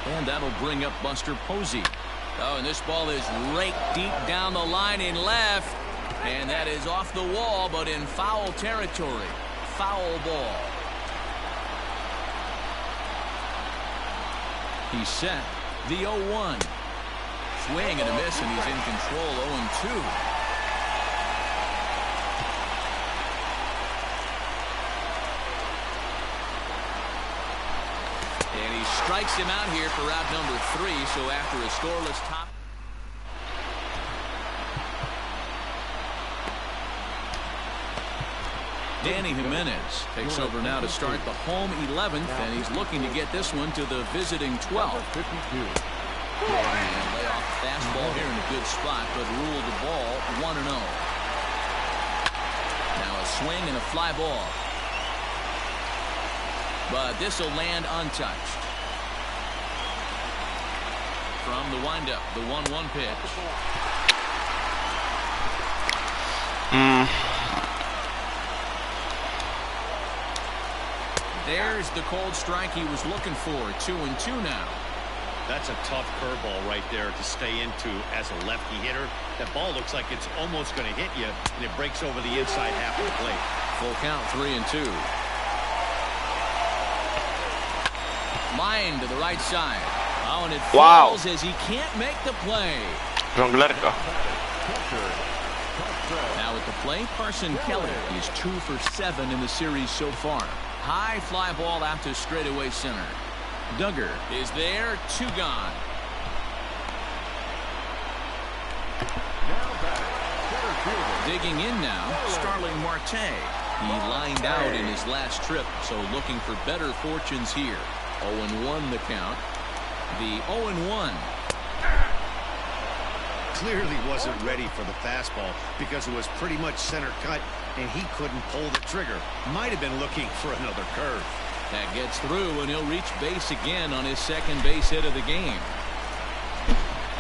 28, And that'll bring up Buster Posey. Oh, and this ball is raked deep down the line in left. And that is off the wall, but in foul territory. Foul ball. He's set. The 0-1. Swing and a miss, and he's in control. 0-2. And he strikes him out here for out number 3. So after a scoreless top. Danny Jimenez takes over now to start the home 11th, and he's looking to get this one to the visiting 12th. 52. And lay off the fastball here in a good spot, but ruled the ball 1-0. Now a swing and a fly ball. But this will land untouched. From the windup, the 1-1 pitch. There's the cold strike he was looking for. 2-2 now. That's a tough curveball right there to stay into as a lefty hitter. That ball looks like it's almost going to hit you, and it breaks over the inside half of the plate. Full count, 3-2. Line to the right side. Oh, and it falls as he can't make the play. Żonglerka. Now at the plate, Carson Kelly. He's 2 for 7 in the series so far. High fly ball out to straightaway center. Duggar is there, 2 gone. Now batting, center fielder. Digging in now, Starling Marte. He lined out in his last trip, so looking for better fortunes here. 0-1 the count. The 0-1. Clearly wasn't ready for the fastball because it was pretty much center cut and he couldn't pull the trigger. Might have been looking for another curve. That gets through, and he'll reach base again on his second base hit of the game.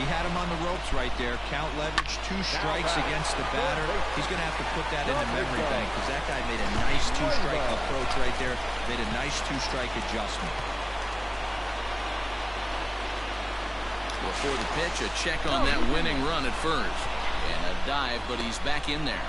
He had him on the ropes right there. Count leverage, 2 strikes against the batter. He's going to have to put that in the memory bank because that guy made a nice 2-strike approach right there. Made a nice 2-strike adjustment. Before the pitch, a check on that winning run at first. And a dive, but he's back in there.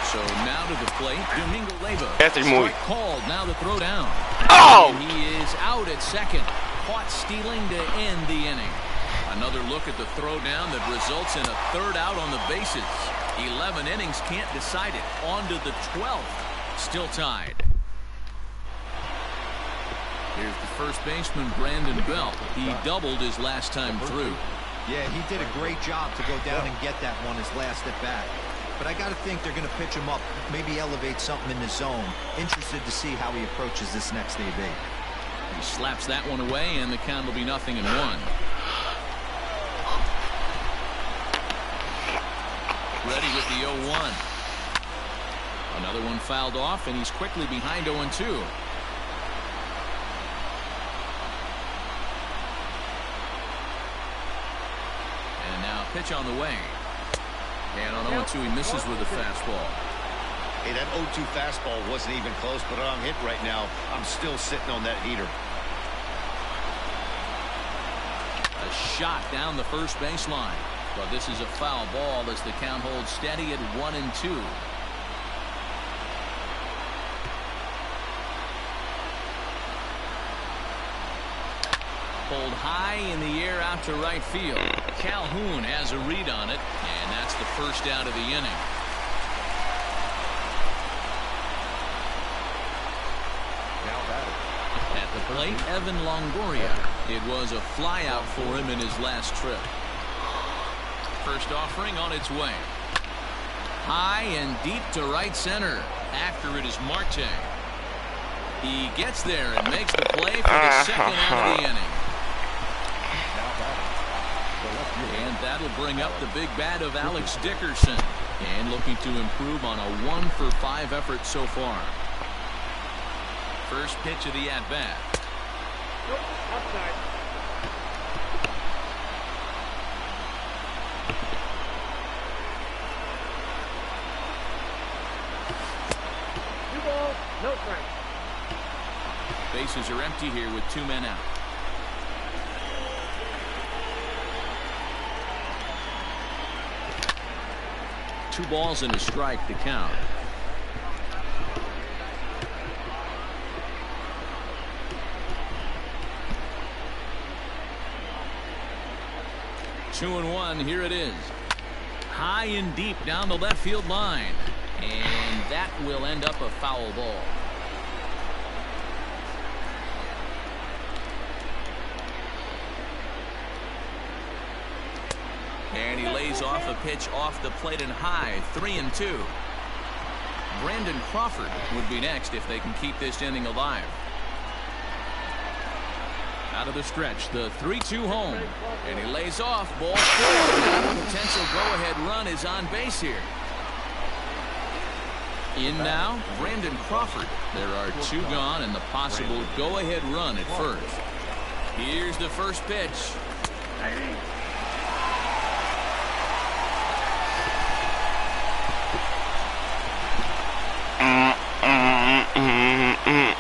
So now to the plate, Domingo Leyva. Strike called, now the throw down. Oh! And he is out at second. Caught stealing to end the inning. Another look at the throw down that results in a 3rd out on the bases. 11 innings can't decide it. On to the 12th. Still tied. Here's the first baseman, Brandon Belt. He doubled his last time through. Yeah, he did a great job to go down and get that one his last at bat. But I got to think they're going to pitch him up, maybe elevate something in the zone. Interested to see how he approaches this next AB. He slaps that one away, and the count will be 0-1. Ready with the 0-1. Another one fouled off, and he's quickly behind 0-2. And now pitch on the way. And on 0-2, he misses with a fastball. Hey, that 0-2 fastball wasn't even close, but I'm hit right now. I'm still sitting on that heater. A shot down the first baseline. But this is a foul ball as the count holds steady at 1-2. Pulled high in the air out to right field. Calhoun has a read on it, and that's the first out of the inning. Now batting. At the plate, Evan Longoria. It was a flyout for him in his last trip. First offering on its way. High and deep to right center. After it is Marte. He gets there and makes the play for the second out of the inning. And that'll bring up the big bat of Alex Dickerson. And looking to improve on a 1-for-5 effort so far. First pitch of the at-bat. Outside. Two balls, no strikes. Bases are empty here with 2 men out. Two balls and a strike to count. Two and one. Here it is. High and deep down the left field line. And that will end up a foul ball. And he lays off a pitch off the plate and high. 3-2. Brandon Crawford would be next if they can keep this inning alive. Out of the stretch, the 3-2 home. And he lays off. Ball 4. Now the potential go-ahead run is on base here. In now, Brandon Crawford. There are 2 gone and the possible go-ahead run at first. Here's the first pitch.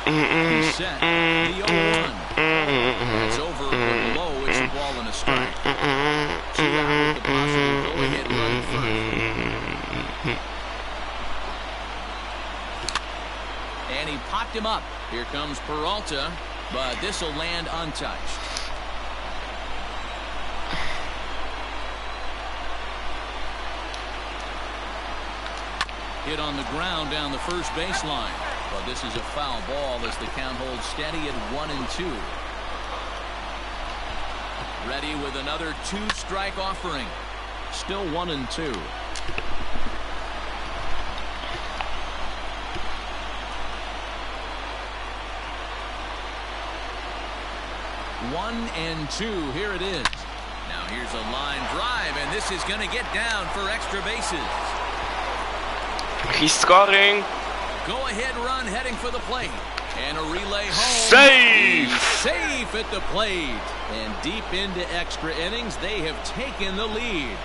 He's set. The 0-1. It's over or below. It's a ball and a strike. 2 out with the possible go-ahead run at first. And he popped him up. Here comes Peralta, but this will land untouched. Hit on the ground down the first baseline. But this is a foul ball as the count holds steady at 1-2. Ready with another 2-strike offering. Still 1-2. One and two. Here it is. Now here's a line drive, and this is going to get down for extra bases. He's scoring. Go ahead run heading for the plate. And a relay home. Safe! He's safe at the plate. And deep into extra innings, they have taken the lead.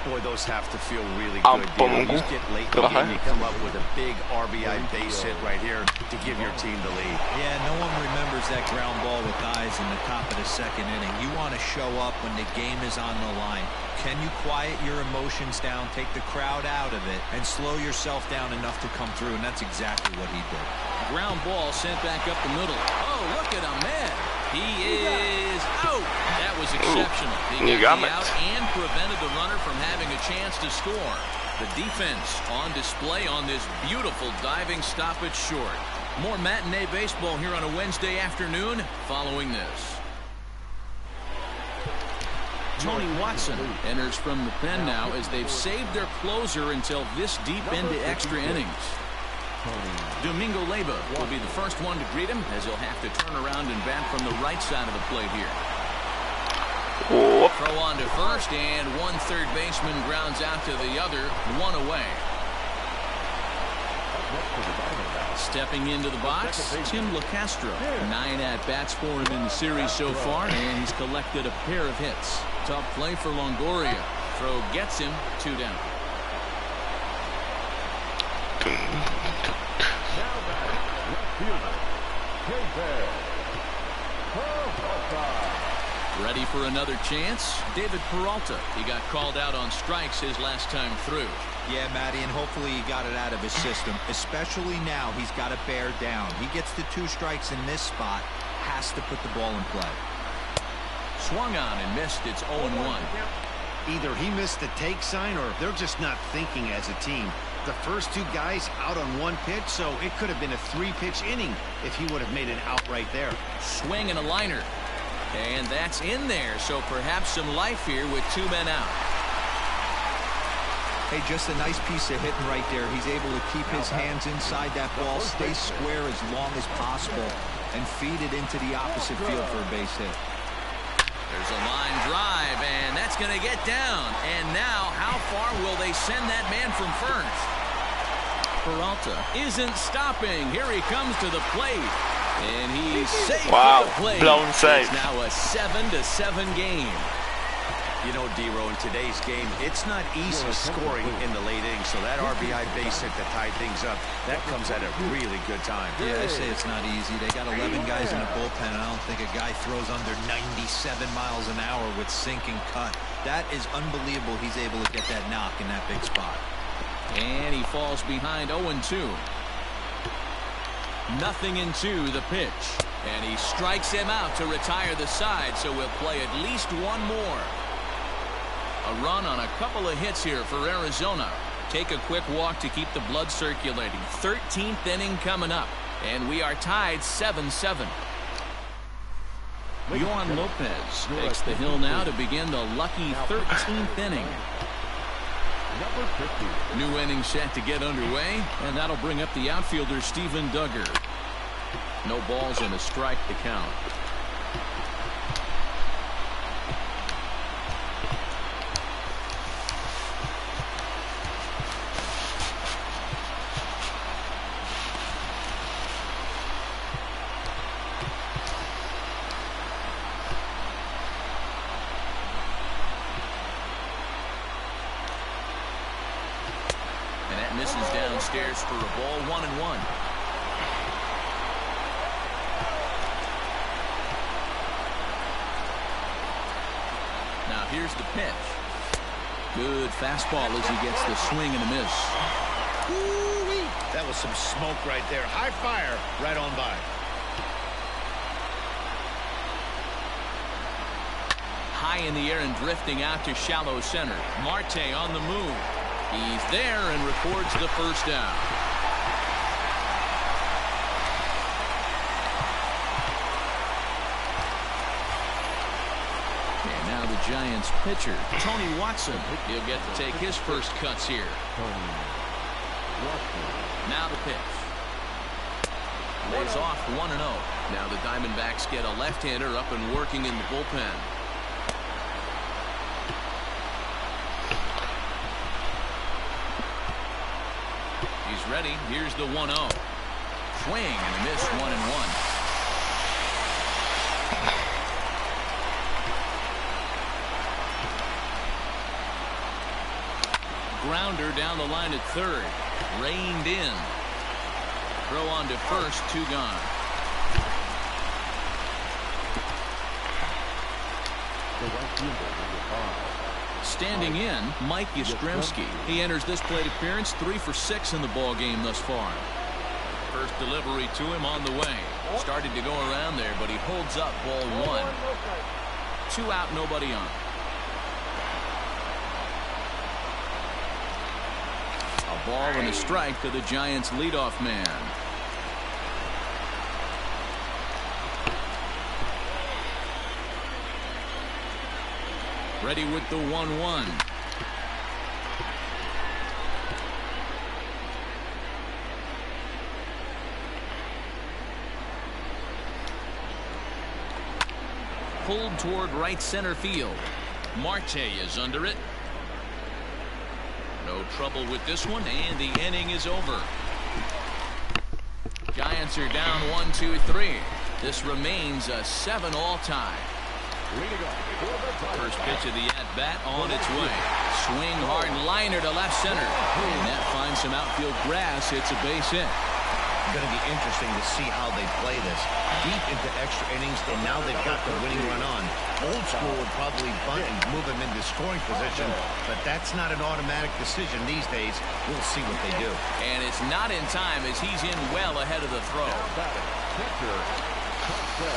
Boy, those have to feel really good. You just get late in the game, you come up with a big RBI base hit right here to give your team the lead. Yeah, no one remembers that ground ball with eyes in the top of the second inning. You want to show up when the game is on the line. Can you quiet your emotions down, take the crowd out of it, and slow yourself down enough to come through? And that's exactly what he did. Ground ball sent back up the middle. Oh, look at him, man. He is out. That was exceptional. He got the out and prevented the runner from having a chance to score. The defense on display on this beautiful diving stoppage short. More matinee baseball here on a Wednesday afternoon following this. Tony Watson enters from the pen now as they've saved their closer until this deep into extra innings. Domingo Leyba will be the first one to greet him as he'll have to turn around and bat from the right side of the plate here. Throw on to first, and one third baseman grounds out to the other, one away. Stepping into the box, Tim LeCastro. 9 at-bats for him in the series so far, and he's collected a pair of hits. Tough play for Longoria. Throw gets him, 2 down. Ready for another chance? David Peralta. He got called out on strikes his last time through. Yeah, Matty, and hopefully he got it out of his system. Especially now, he's got to bear down. He gets the 2 strikes in this spot, has to put the ball in play. Swung on and missed. It's 0-1. Either he missed the take sign or they're just not thinking as a team. The first 2 guys out on 1 pitch, so it could have been a 3-pitch inning if he would have made an out right there. Swing and a liner. And that's in there, so perhaps some life here with 2 men out. Hey, just a nice piece of hitting right there. He's able to keep his hands inside that ball, stay square as long as possible, and feed it into the opposite field for a base hit. There's a line drive, and that's going to get down. And now, how far will they send that man from first? Peralta isn't stopping. Here he comes to the plate. And he's safe at the plate. Blown safe. It's now a 7-7 game. You know, D-Row, in today's game, it's not easy scoring in the late innings, so that RBI base hit to tie things up, that comes at a really good time. Yeah, I say it's not easy. They got 11 guys in the bullpen, and I don't think a guy throws under 97 miles an hour with sink and cut. That is unbelievable he's able to get that knock in that big spot. And he falls behind 0-2. 0-2 the pitch. And he strikes him out to retire the side, so we'll play at least 1 more. A run on a couple of hits here for Arizona. Take a quick walk to keep the blood circulating. 13th inning coming up, and we are tied 7-7. Yohan Lopez takes the hill now to begin the lucky 13th inning. New inning set to get underway, and that'll bring up the outfielder Steven Duggar. No balls and a strike to count. Misses downstairs for a ball, 1-1. Now here's the pitch. Good fastball as he gets the swing and a miss. That was some smoke right there. High fire right on by. High in the air and drifting out to shallow center. Marte on the move. He's there and records the first down. And now the Giants pitcher, Tony Watson. He'll get to take his first cuts here. Now the pitch. Lays off 1-0. Now the Diamondbacks get a left-hander up and working in the bullpen. He's ready. Here's the 1-0. Swing and a miss, 1-1. Grounder down the line at third. Reined in. Throw on to first, 2 gone. Standing in, Mike Yastrzemski. He enters this plate appearance 3 for 6 in the ball game thus far. First delivery to him on the way. Started to go around there, but he holds up ball 1. 2 out, nobody on. A ball and a strike to the Giants leadoff man. Ready with the 1-1. Pulled toward right center field. Marte is under it. No trouble with this one, and the inning is over. Giants are down 1-2-3. This remains a 7-all tie. First pitch of the at-bat on its way. Swing hard liner to left center. And that finds some outfield grass. It's a base hit. Going to be interesting to see how they play this. Deep into extra innings, and now they've got the winning run on. Old school would probably bunt and move him into scoring position, but that's not an automatic decision these days. We'll see what they do. And it's not in time as he's in well ahead of the throw.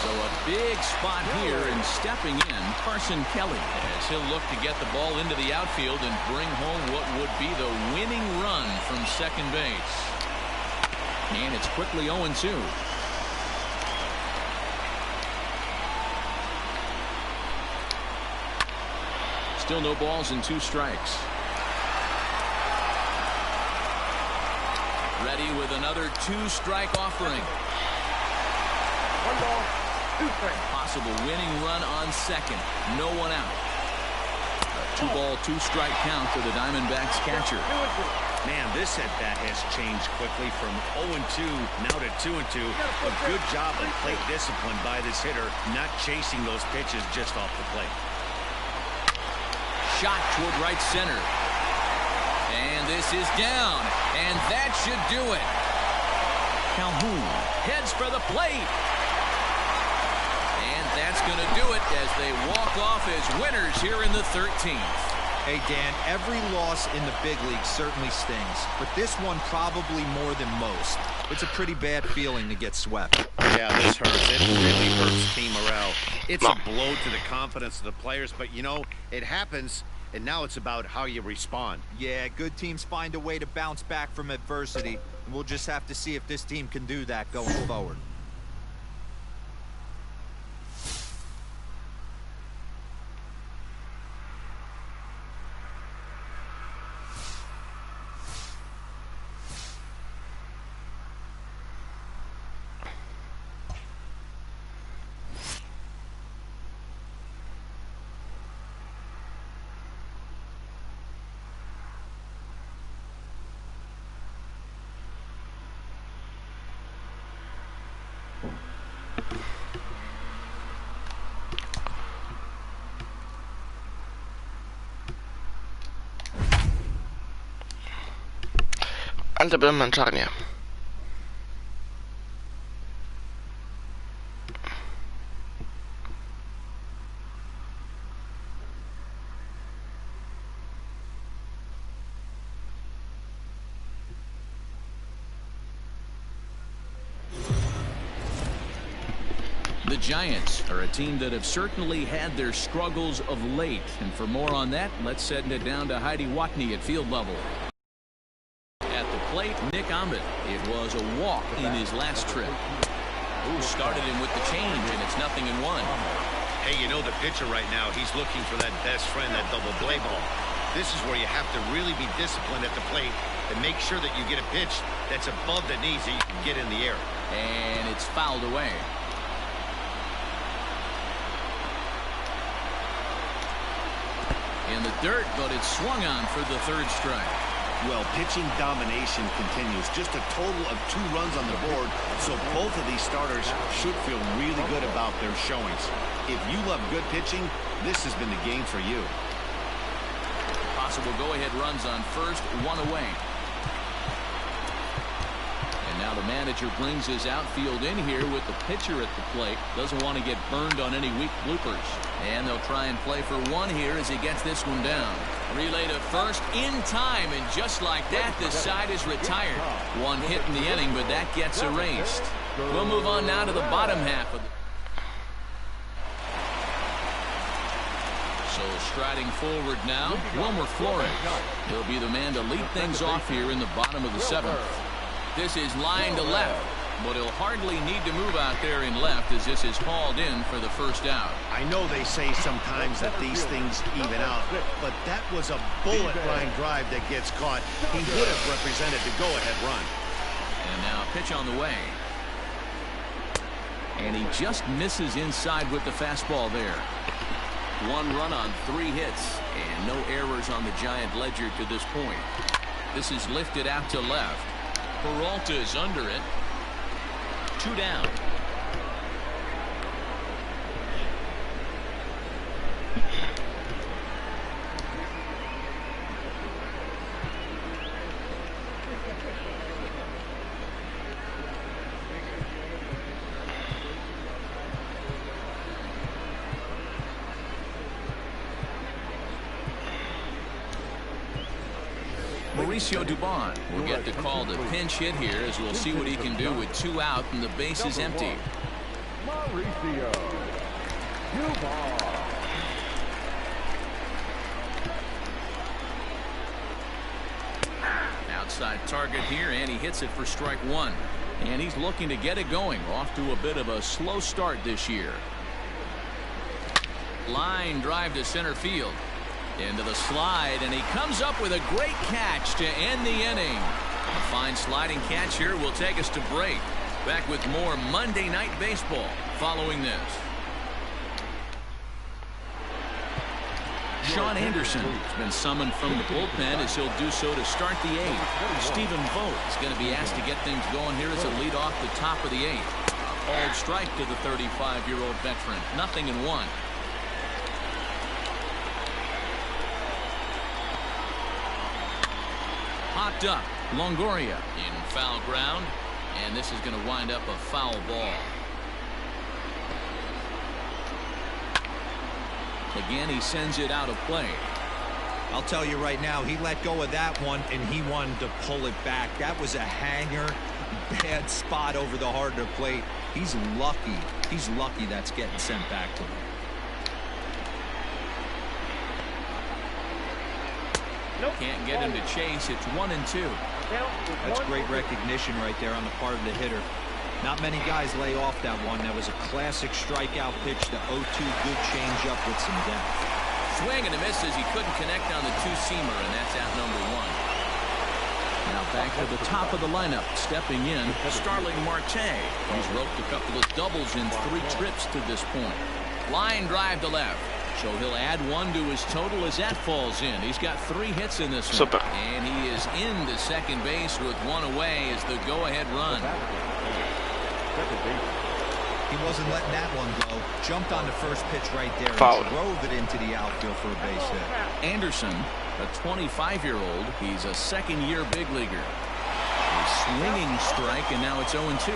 So a big spot here, and stepping in, Carson Kelly, as he'll look to get the ball into the outfield and bring home what would be the winning run from second base. And it's quickly 0-2. Still no balls and 2 strikes. Ready with another 2-strike offering. 1 ball, 2 strikes. Possible winning run on second. No one out. A 2-ball, 2-strike count to the Diamondbacks catcher. Man, this at-bat has changed quickly from 0-2 now to 2-2. A good job of plate discipline by this hitter, not chasing those pitches just off the plate. Shot toward right center. And this is down. And that should do it. Calhoun heads for the plate. And that's going to do it as they walk off as winners here in the 13th. Hey, Dan, every loss in the big league certainly stings, but this one probably more than most. It's a pretty bad feeling to get swept. Yeah, this hurts. It really hurts team morale. It's a blow to the confidence of the players, but, you know, it happens, and now it's about how you respond. Yeah, good teams find a way to bounce back from adversity, and we'll just have to see if this team can do that going forward. Ale to byłem męczarnię. The Giants are a team that have certainly had their struggles of late. And for more on that, let's send it down to Heidi Watney at field level. At the plate, Nick Ahmed. It was a walk in his last trip. Ooh, started him with the change, and it's 0-1. Hey, you know the pitcher right now, he's looking for that best friend, that double play ball. This is where you have to really be disciplined at the plate and make sure that you get a pitch that's above the knees that you can get in the air. And it's fouled away. In the dirt, but it's swung on for the third strike. Well, pitching domination continues. Just a total of 2 runs on the board, so both of these starters should feel really good about their showings. If you love good pitching, this has been the game for you. Possible go-ahead runs on first, 1 away. And now the manager brings his outfield in here with the pitcher at the plate. Doesn't want to get burned on any weak bloopers. And they'll try and play for 1 here as he gets this one down. Relay to first in time, and just like that, the side is retired. 1 hit in the inning, but that gets erased. We'll move on now to the bottom half of the... So striding forward now, Wilmer Flores. He'll be the man to lead things off here in the bottom of the 7th. This is line to left, but he'll hardly need to move out there in left as this is hauled in for the first out. I know they say sometimes that these things even out, but that was a bullet line drive that gets caught. He would have represented the go-ahead run. And now pitch on the way. And he just misses inside with the fastball there. 1 run on 3 hits, and no errors on the Giant ledger to this point. This is lifted out to left. Peralta's under it. 2 down. Mauricio Dubon will get the call to pinch hit here as we'll see what he can do with 2 out and the base is empty. Mauricio Dubon. Outside target here, and he hits it for strike 1. And he's looking to get it going. Off to a bit of a slow start this year. Line drive to center field. Into the slide, and he comes up with a great catch to end the inning. A fine sliding catch here will take us to break. Back with more Monday Night Baseball following this. Sean Anderson has been summoned from the bullpen as he'll do so to start the 8th. Stephen Vogt is going to be asked to get things going here as a lead off the top of the 8th. Called strike to the 35-year-old veteran. 0-1. Popped up. Longoria in foul ground, and this is going to wind up a foul ball. Again, he sends it out of play. I'll tell you right now, he let go of that one and he wanted to pull it back. That was a hanger, bad spot over the heart of the plate. He's lucky. He's lucky that's getting sent back to him. Can't get him to chase. It's 1-2. That's great recognition right there on the part of the hitter. Not many guys lay off that one. That was a classic strikeout pitch to 0-2. Good changeup with some depth. Swing and a miss as he couldn't connect on the 2-seamer, and that's out number 1. Now back to the top of the lineup. Stepping in, Starling Marte. He's roped a couple of doubles in 3 trips to this point. Line drive to left. So he'll add 1 to his total as that falls in. He's got 3 hits in this one. Super. And he is into second base with 1 away as the go-ahead run. He wasn't letting that one go. Jumped on the first pitch right there Foul. and drove it into the outfield for a base hit. Anderson, a 25-year-old. He's a second-year big leaguer. A swinging strike, and now it's 0-2.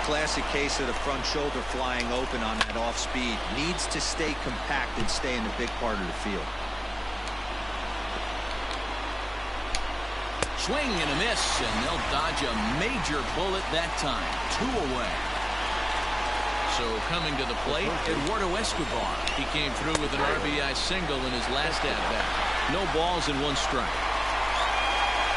Classic case of the front shoulder flying open on that off speed. Needs to stay compact and stay in the big part of the field. Swing and a miss, and they'll dodge a major bullet that time. 2 away. So coming to the plate, Eduardo Escobar. He came through with an RBI single in his last at-bat. No balls and 1 strike.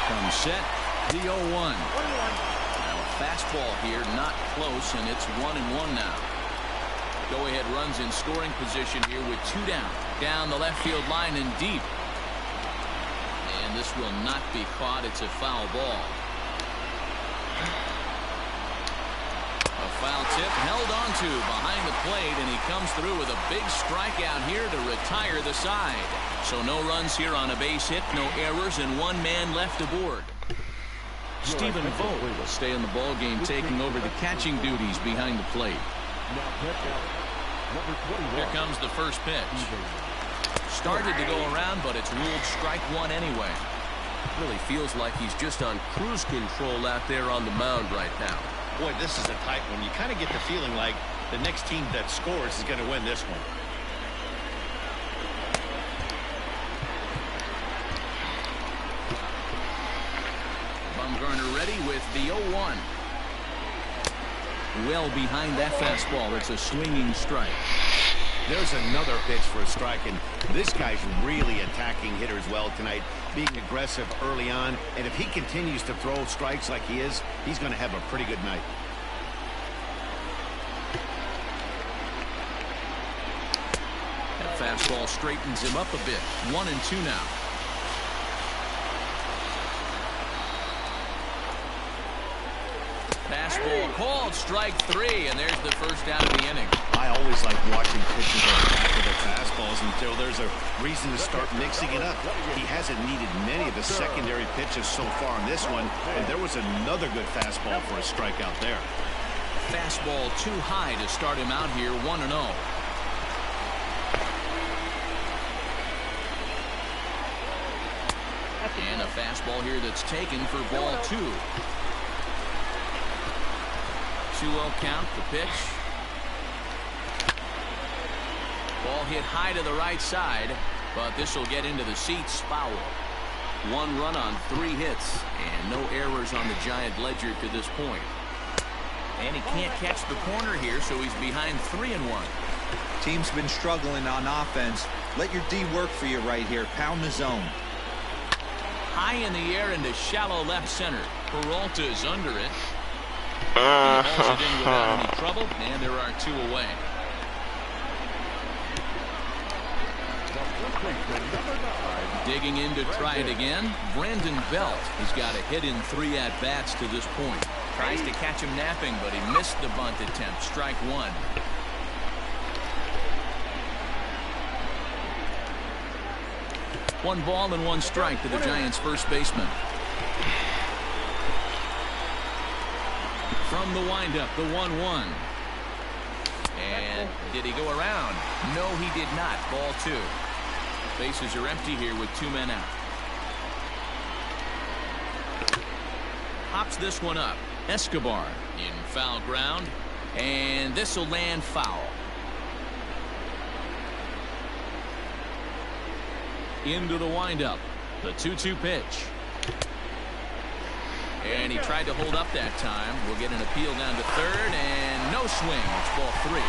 Comes set, the 0-1. Now a fastball here, not close, and it's 1-1 now. Go-ahead runs in scoring position here with 2 down. Down the left field line and deep. And this will not be caught. It's a foul ball. A foul tip held onto behind the plate, and he comes through with a big strikeout here to retire the side. So no runs here on a base hit, no errors, and 1 man left aboard. Stephen Vogt will stay in the ball game, taking over the catching duties behind the plate. Here comes the first pitch. Started to go around, but it's ruled strike 1 anyway. Really feels like he's just on cruise control out there on the mound right now. Boy, this is a tight one. You kind of get the feeling like the next team that scores is going to win this one. Bumgarner ready with the 0-1. Well behind that fastball. It's a swinging strike. There's another pitch for a strike, and this guy's really attacking hitters well tonight, being aggressive early on, and if he continues to throw strikes like he is, he's going to have a pretty good night. That fastball straightens him up a bit. 1-2 now. Fastball called, strike 3, and there's the first out of the inning. I always like watching pitchers on the back of their fastballs until there's a reason to start mixing it up. He hasn't needed many of the secondary pitches so far in this one, and there was another good fastball for a strikeout there. Fastball too high to start him out here, 1-0. And a fastball here that's taken for ball 2. 2-0 count, the pitch. Ball hit high to the right side, but this will get into the seats, foul. 1 run on 3 hits, and no errors on the Giant ledger to this point. And he can't catch the corner here, so he's behind 3-1. Team's been struggling on offense. Let your D work for you right here. Pound the zone. High in the air into shallow left center. Peralta is under it. He hauls it in without any trouble, and there are 2 away. Digging in to try it again, Brandon Belt. He's got a hit in 3 at-bats to this point. Tries to catch him napping, but he missed the bunt attempt. Strike 1. One ball and 1 strike to the Giants' first baseman. From the windup, the 1-1. And did he go around? No, he did not. Ball 2. Bases are empty here with 2 men out. Hops this one up. Escobar in foul ground. And this will land foul. Into the windup. The 2-2 pitch. And he tried to hold up that time. We'll get an appeal down to third, and no swing. It's ball 3.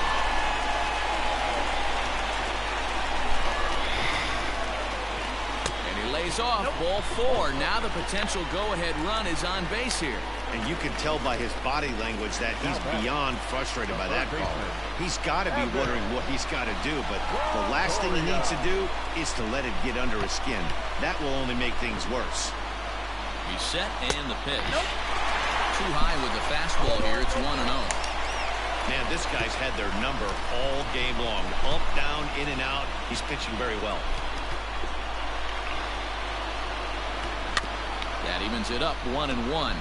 And he lays off. Ball 4. Now the potential go-ahead run is on base here. And you can tell by his body language that he's beyond frustrated by that call. He's got to be wondering what he's got to do, but the last thing he needs to do is to let it get under his skin. That will only make things worse. He's set and the pitch. Too high with the fastball here. It's 1-0. Man, this guy's had their number all game long. Up, down, in and out. He's pitching very well. That evens it up 1-1.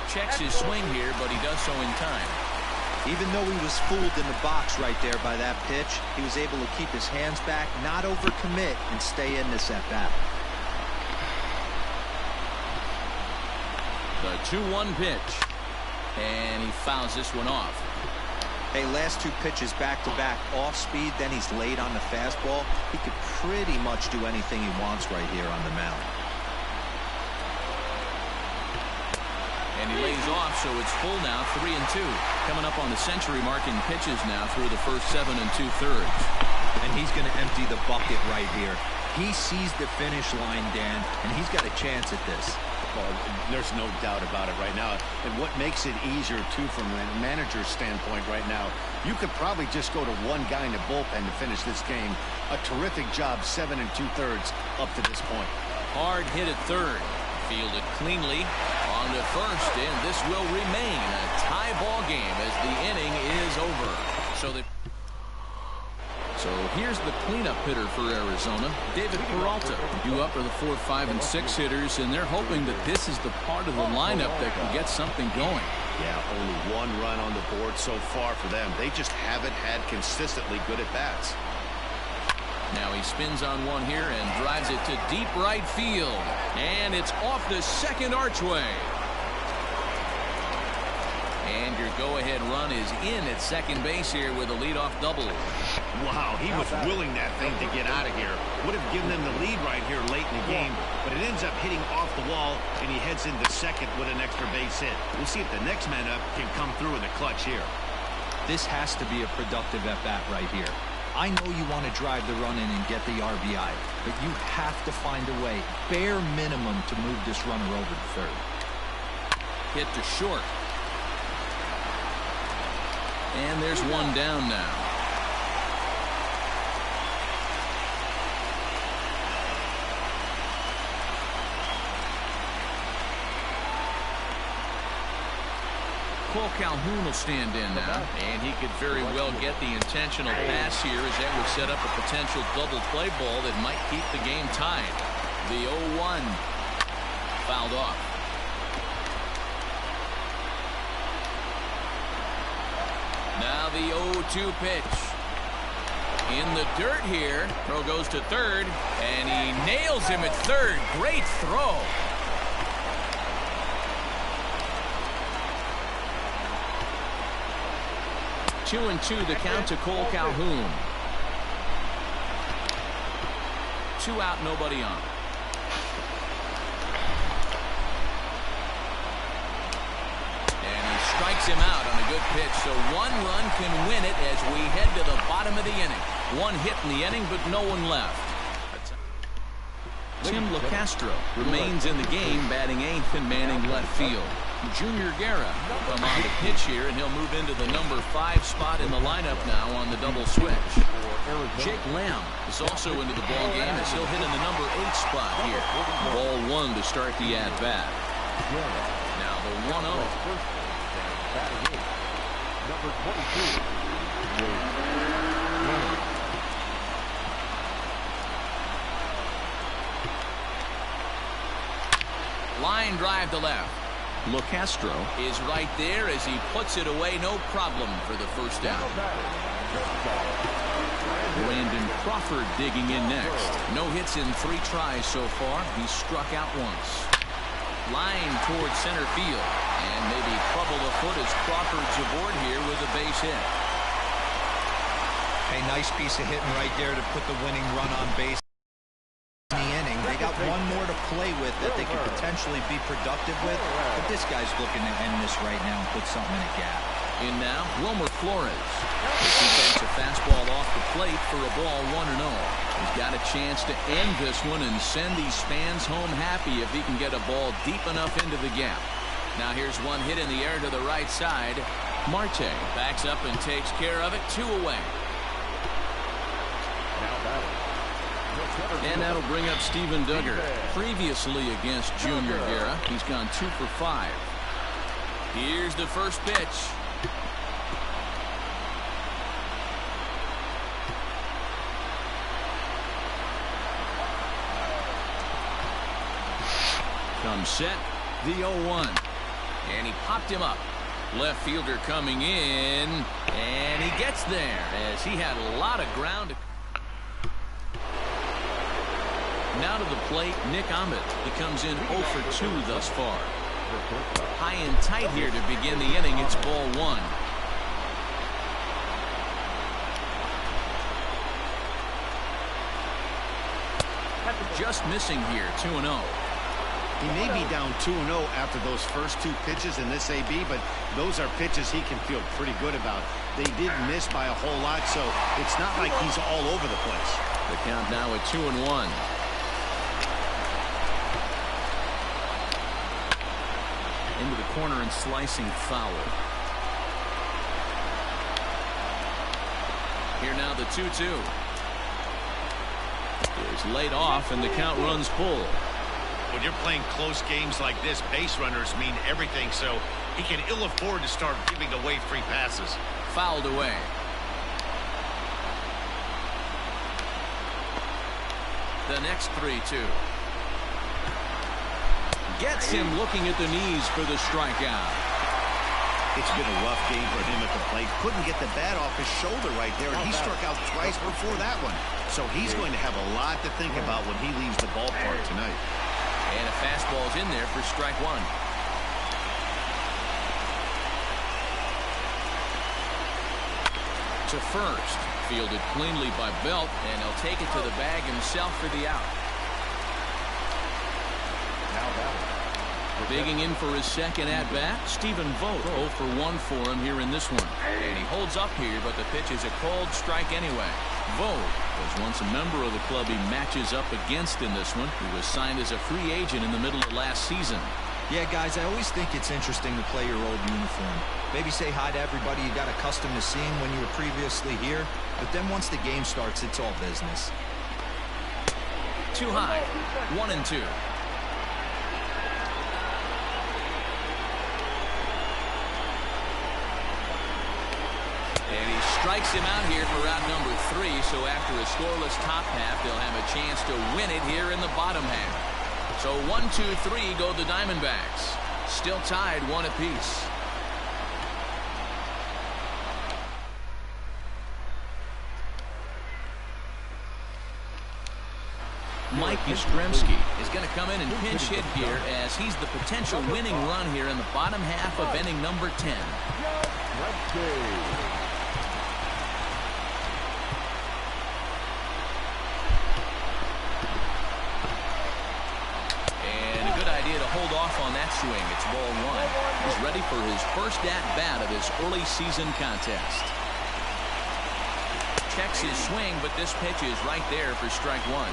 Checks his swing here, but he does so in time. Even though he was fooled in the box right there by that pitch, he was able to keep his hands back, not overcommit, and stay in this at-bat. The 2-1 pitch. And he fouls this one off. Hey, last 2 pitches back-to-back, off speed, then he's late on the fastball. He could pretty much do anything he wants right here on the mound. And he lays off, so it's full now, 3-2. Coming up on the century marking pitches now through the first 7 2/3. And he's going to empty the bucket right here. He sees the finish line, Dan, and he's got a chance at this. Well, there's no doubt about it right now. And what makes it easier, too, from a manager's standpoint right now, you could probably just go to one guy in the bullpen to finish this game. A terrific job, 7 2/3 up to this point. Hard hit at third. Fielded cleanly on to first, and this will remain a tie ball game as the inning is over. So here's the cleanup hitter for Arizona, David Peralta. Due up are the 4, 5, and 6 hitters, and they're hoping that this is the part of the lineup that can get something going. Yeah, only 1 run on the board so far for them. They just haven't had consistently good at-bats. Now he spins on one here and drives it to deep right field. And it's off the second archway. And your go-ahead run is in at second base here with a leadoff double. Wow, he was willing that thing to get out of here. Would have given them the lead right here late in the game, but it ends up hitting off the wall, and he heads into second with an extra base hit. We'll see if the next man up can come through in the clutch here. This has to be a productive at-bat right here. I know you want to drive the run in and get the RBI, but you have to find a way, bare minimum, to move this runner over to third. Hit to short. And there's one down now. Cole Calhoun will stand in now, and he could very well get the intentional pass here as that would set up a potential double play ball that might keep the game tied. The 0-1 fouled off. Now the 0-2 pitch. In the dirt here. Throw goes to third, and he nails him at third. Great throw. Two and two, the count to Cole Calhoun. 2 out, nobody on. And he strikes him out on a good pitch, so 1 run can win it as we head to the bottom of the inning. 1 hit in the inning, but no one left. Tim LeCastro remains in the game, batting 8th and manning left field. Junior Guerra will come on the pitch here, and he'll move into the number 5 spot in the lineup now on the double switch. Jake Lamb is also into the ball game as he'll hit in the number 8 spot here. Ball 1 to start the at-bat. Now the 1-0. Number 22. Line drive to left. LeCastro is right there as he puts it away, no problem for the first down. Brandon Crawford digging in next. No hits in 3 tries so far. He's struck out once. Line towards center field, and maybe trouble afoot as Crawford's aboard here with a base hit. A nice piece of hitting right there to put the winning run on base. They got 1 more to play with that they could potentially be productive with, but this guy's looking to end this right now and put something in a gap. In now, Wilmer Flores. He takes a fastball off the plate for a ball 1-0. He's got a chance to end this one and send these fans home happy if he can get a ball deep enough into the gap. Now here's one hit in the air to the right side. Marte backs up and takes care of it. 2 away. And that'll bring up Steven Duggar. Previously against Junior Guerra, he's gone 2 for 5. Here's the first pitch. Comes set, the 0-1. And he popped him up. Left fielder coming in, and he gets there as he had a lot of ground to. Now to the plate, Nick Ahmed. He comes in 0 for 2 thus far. High and tight here to begin the inning. It's ball 1. Just missing here, 2-0. He may be down 2-0 after those first 2 pitches in this AB, but those are pitches he can feel pretty good about. They did miss by a whole lot, so it's not like he's all over the place. The count now at 2-1. Into the corner and slicing foul. Here now the 2-2. Is laid off and the count runs full. When you're playing close games like this, base runners mean everything, so he can ill afford to start giving away free passes. Fouled away. The next 3-2. Gets him looking at the knees for the strikeout. It's been a rough game for him at the plate. Couldn't get the bat off his shoulder right there, and he struck out twice before that one. So he's going to have a lot to think about when he leaves the ballpark tonight. And a fastball's in there for strike 1. To first. Fielded cleanly by Belt, and he'll take it to the bag himself for the out. Digging in for his second at-bat, Stephen Vogt. 0 for 1 for him here in this one. And he holds up here, but the pitch is a cold strike anyway. Vogt was once a member of the club he matches up against in this one. He was signed as a free agent in the middle of last season. Yeah, guys, I always think it's interesting to play your old uniform. Maybe say hi to everybody you got accustomed to seeing when you were previously here. But then once the game starts, it's all business. Too high. 1-2. And he strikes him out here for round number 3. So after a scoreless top half, they'll have a chance to win it here in the bottom half. So 1-2-3 go the Diamondbacks. Still tied 1 apiece. Mike Yastrzemski is going to come in and pinch hit here as he's the potential winning run here in the bottom half of inning number 10. And a good idea to hold off on that swing. It's ball 1. He's ready for his first at-bat of his early season contest. Checks his swing, but this pitch is right there for strike 1.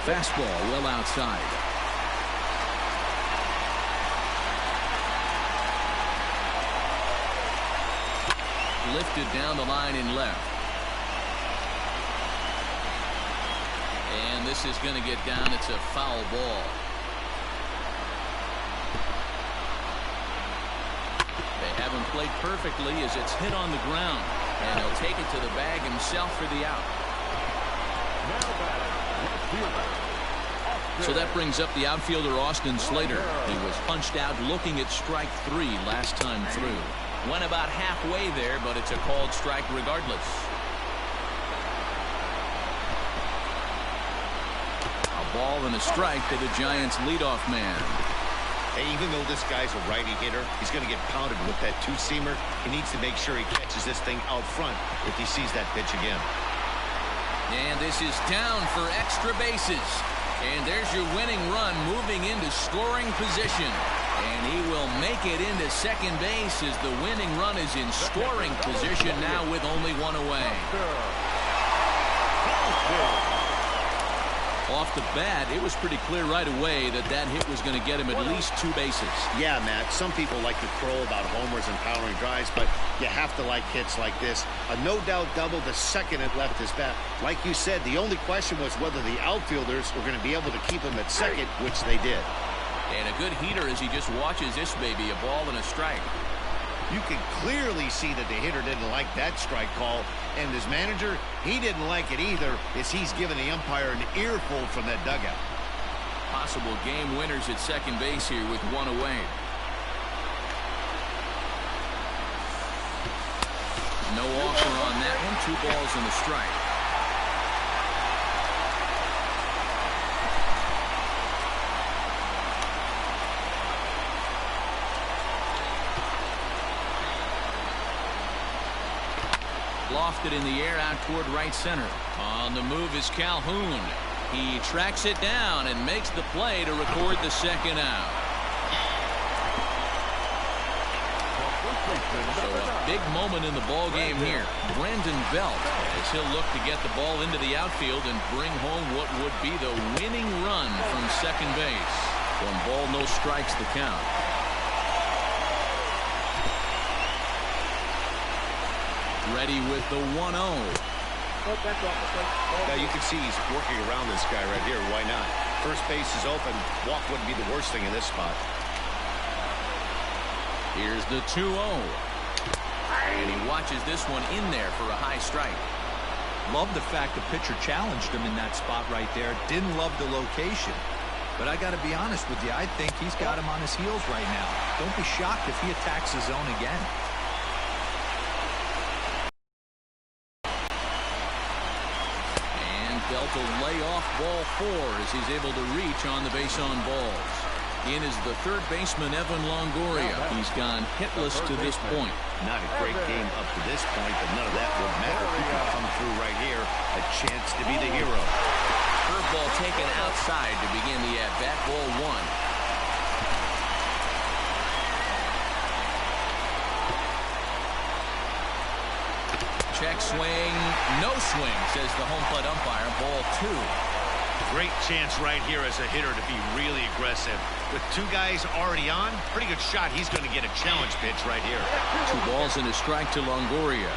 Fastball well outside. Lifted down the line in left. And this is going to get down. It's a foul ball. They haven't played perfectly as it's hit on the ground. And he'll take it to the bag himself for the out. So that brings up the outfielder Austin Slater. He was punched out looking at strike 3 last time through. Went about halfway there, but it's a called strike regardless. A ball and a strike to the Giants leadoff man. Hey, even though this guy's a righty hitter, he's going to get pounded with that two-seamer. He needs to make sure he catches this thing out front if he sees that pitch again. And this is down for extra bases. And there's your winning run moving into scoring position. And he will make it into second base as the winning run is in scoring position now with only 1 away. Off the bat, it was pretty clear right away that that hit was going to get him at least 2 bases. Yeah, Matt, some people like to crow about homers and powering drives, but you have to like hits like this. A no-doubt double the second it left his bat. Like you said, the only question was whether the outfielders were going to be able to keep him at second, which they did. And a good heater as he just watches this baby, a ball and a strike. You can clearly see that the hitter didn't like that strike call, and his manager, he didn't like it either, as he's giving the umpire an earful from that dugout. Possible game winners at second base here with 1 away. No offer on that one. 2 balls and a strike. Lofted in the air out toward right center. On the move is Calhoun. He tracks it down and makes the play to record the second out. So a big moment in the ball game here. Brandon Belt, as he'll look to get the ball into the outfield and bring home what would be the winning run from second base. 1 ball, no strikes the count. Ready with the 1-0. Now you can see he's working around this guy right here. Why not? First base is open. Walk wouldn't be the worst thing in this spot. Here's the 2-0. And he watches this one in there for a high strike. Love the fact the pitcher challenged him in that spot right there. Didn't love the location. But I got to be honest with you, I think he's got him on his heels right now. Don't be shocked if he attacks the zone again. Belt will lay off ball 4 as he's able to reach on the base on balls. In is the third baseman, Evan Longoria. He's gone hitless to this point. Not a great game up to this point, but none of that would matter. He can come through right here. A chance to be the hero. Curveball taken outside to begin the at-bat. Ball 1. Check swing, no swing, says the home plate umpire. Ball 2. Great chance right here as a hitter to be really aggressive. With 2 guys already on, pretty good shot. He's going to get a challenge pitch right here. 2 balls and a strike to Longoria.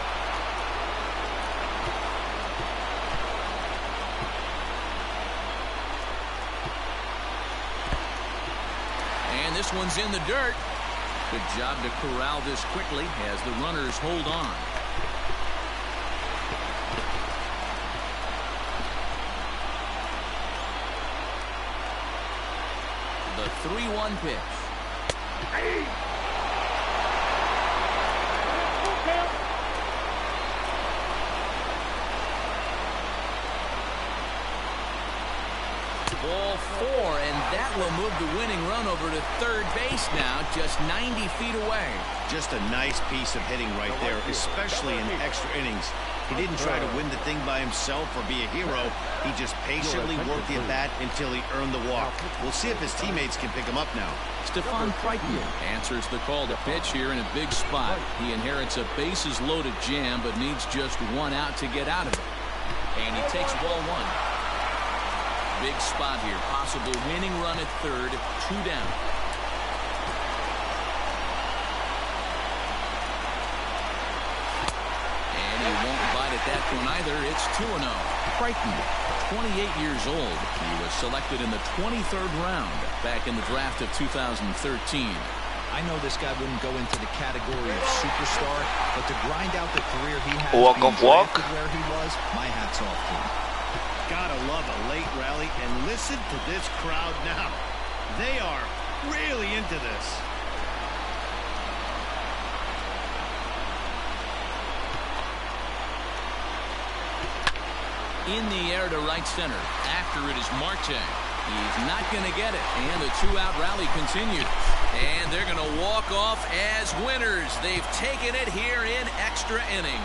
And this one's in the dirt. Good job to corral this quickly as the runners hold on. The 3-1 pitch. Ball 4, and that will move the winning run over to third base now, just 90 feet away. Just a nice piece of hitting right there, especially in extra innings. He didn't try to win the thing by himself or be a hero. He just patiently worked the at-bat until he earned the walk. We'll see if his teammates can pick him up now. Stefan Crichton answers the call to pitch here in a big spot. He inherits a bases-loaded jam, but needs just 1 out to get out of it. And he takes ball 1. Big spot here. Possible winning run at third. 2 down. And he won't bite at that one either. It's 2-0. Crichton, 28 years old. He was selected in the 23rd round back in the draft of 2013. I know this guy wouldn't go into the category of superstar, but to grind out the career he has Walk of walk. where he was, my hat's off to him. Gotta love a late rally, and listen to this crowd now. They are really into this. In the air to right center. After it is Marte. He's not going to get it. And the 2-out rally continues. And they're going to walk off as winners. They've taken it here in extra innings.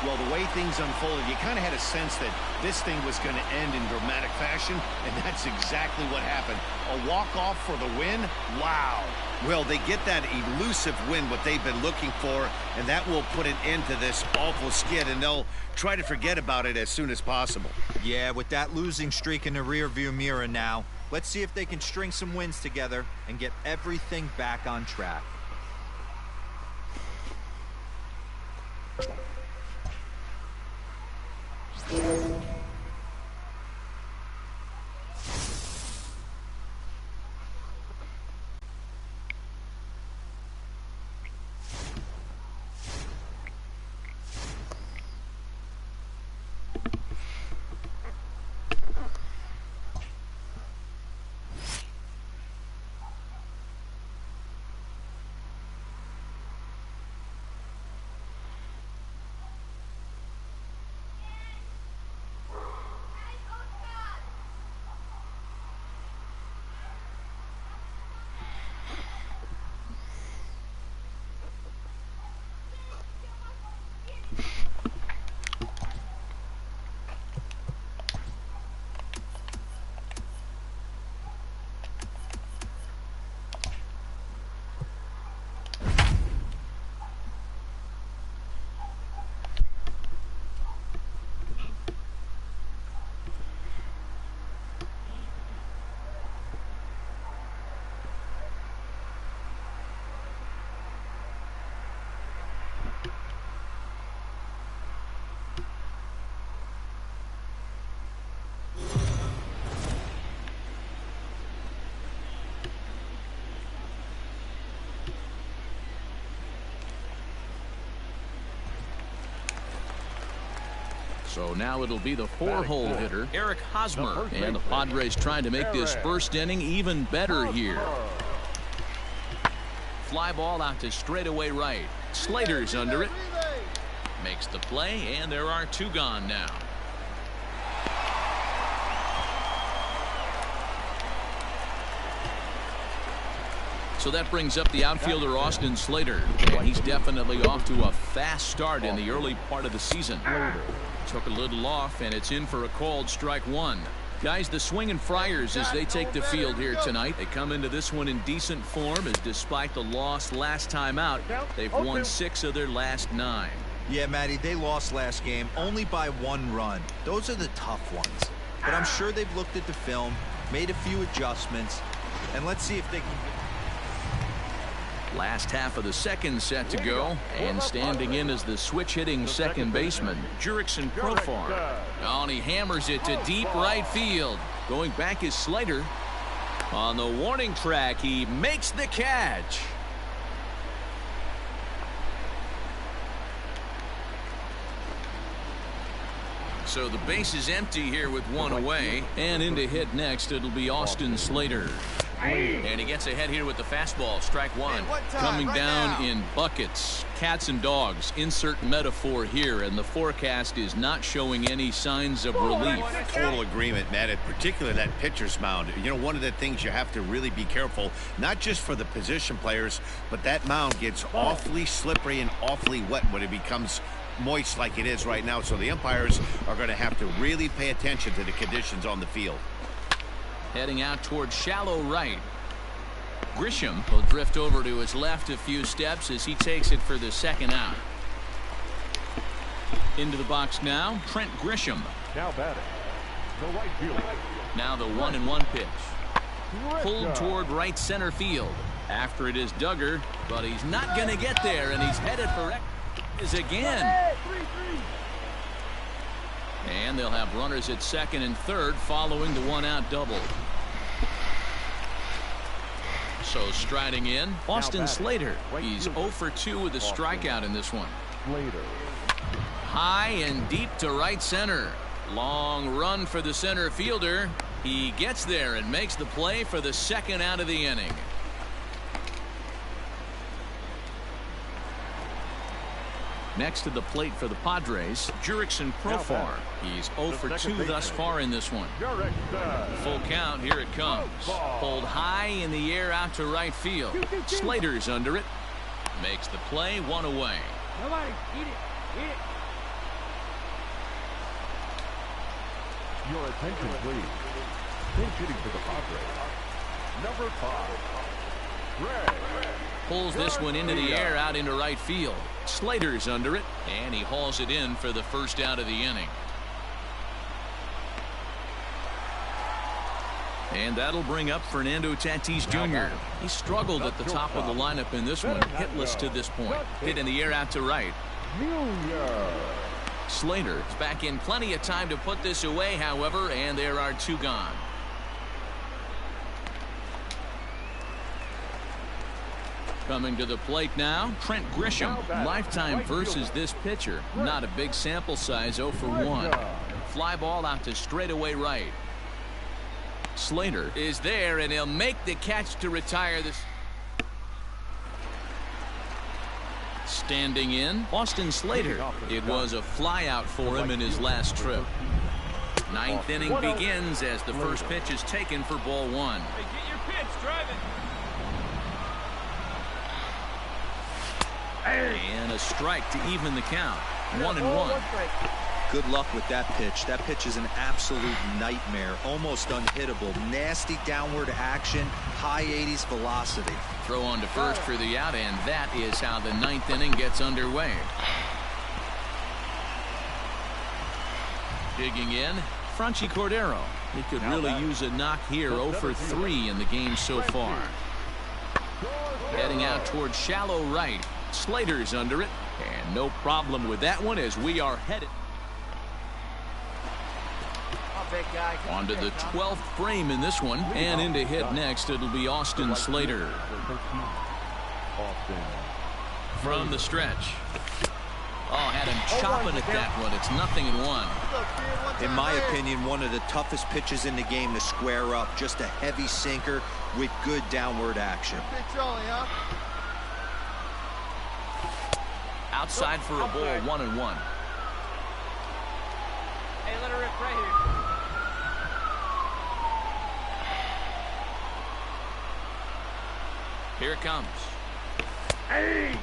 Well, the way things unfolded, you kind of had a sense that this thing was going to end in dramatic fashion, and that's exactly what happened. A walk-off for the win? Wow. Well, they get that elusive win, what they've been looking for, and that will put an end to this awful skid, and they'll try to forget about it as soon as possible. Yeah, with that losing streak in the rearview mirror now, let's see if they can string some wins together and get everything back on track. So now it'll be the 4-hole hitter, Eric Hosmer. And the Padres trying to make this first inning even better here. Fly ball out to straightaway right. Slater's under it. Makes the play, and there are 2 gone now. So that brings up the outfielder Austin Slater, and he's definitely off to a fast start in the early part of the season. Took a little off, and it's in for a called strike 1. Guys, the Swinging Friars, as they take the field here tonight, they come into this one in decent form, as despite the loss last time out, they've won 6 of their last 9. Yeah, Matty, they lost last game only by 1 run. Those are the tough ones. But I'm sure they've looked at the film, made a few adjustments, and let's see if they can... Last half of the second set to go, and standing in as the switch-hitting second baseman, Jurickson Profar. Oh, and he hammers it to deep right field. Going back is Slater. On the warning track, he makes the catch. So the base is empty here with 1 away, and in to hit next, it'll be Austin Slater. And he gets ahead here with the fastball, strike 1. Coming down in buckets, cats and dogs, insert metaphor here, and the forecast is not showing any signs of relief. Total agreement, Matt, and particularly that pitcher's mound. You know, one of the things you have to really be careful, not just for the position players, but that mound gets awfully slippery and awfully wet when it becomes moist like it is right now. So the umpires are going to have to really pay attention to the conditions on the field. Heading out towards shallow right. Grisham will drift over to his left a few steps as he takes it for the second out. Into the box now, Trent Grisham. Now batting, the right fielder. Now the 1-1 pitch. Pulled toward right center field. After it is Duggar, but he's not going to get there, and he's headed for is again. And they'll have runners at second and third following the 1-out double. So striding in, Austin Slater. He's 0 for 2 with a strikeout in this one. High and deep to right center. Long run for the center fielder. He gets there and makes the play for the second out of the inning. Next to the plate for the Padres, Jurickson Profar. He's 0 for 2 thus far in this one. Full count, here it comes. Pulled high in the air out to right field. Slater's under it. Makes the play, 1 away. Nobody, eat it, eat it. Your attention, please. Pinch hitting for the Padres. Number 5, Ray. Pulls this one into the air out into right field. Slater's under it, and he hauls it in for the first out of the inning. And that'll bring up Fernando Tatis Jr. He struggled at the top of the lineup in this one, hitless to this point. Hit in the air out to right. Slater is back in plenty of time to put this away, however, and there are 2 gone. Coming to the plate now, Trent Grisham. Lifetime versus this pitcher. Not a big sample size, 0 for 1. Fly ball out to straightaway right. Slater is there, and he'll make the catch to retire this. Standing in, Austin Slater. It was a flyout for him in his last trip. 9th inning begins as the first pitch is taken for ball 1. Hey, get your pitch, drive it. And a strike to even the count. 1-1. Good luck with that pitch. That pitch is an absolute nightmare. Almost unhittable. Nasty downward action. High 80s velocity. Throw on to first for the out, and that is how the 9th inning gets underway. Digging in, Franchy Cordero. He could really use a knock here. 0 for 3 in the game so far. Heading out towards shallow right. Slater's under it, and no problem with that one as we are headed onto the 12th frame in this one, and in to hit next it'll be Austin Slater. From the stretch, Oh, had him chopping at that one. It's 0-1. In my opinion, one of the toughest pitches in the game to square up. Just a heavy sinker with good downward action. Outside for a ball, 1-1. Hey, let her rip right here. Here it comes. Hey!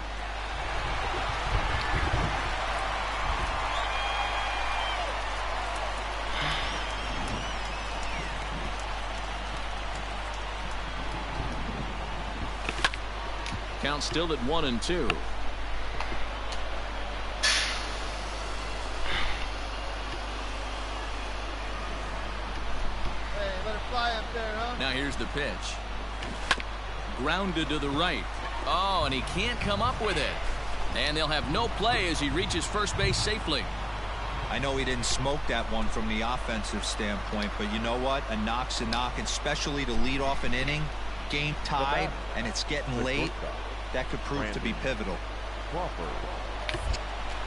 Count still at 1-2. Now here's the pitch. Grounded to the right. Oh, and he can't come up with it. And they'll have no play as he reaches first base safely. I know he didn't smoke that one from the offensive standpoint, but you know what? A knock's a knock, especially to lead off an inning. Game tied, and it's getting late. That could prove to be pivotal.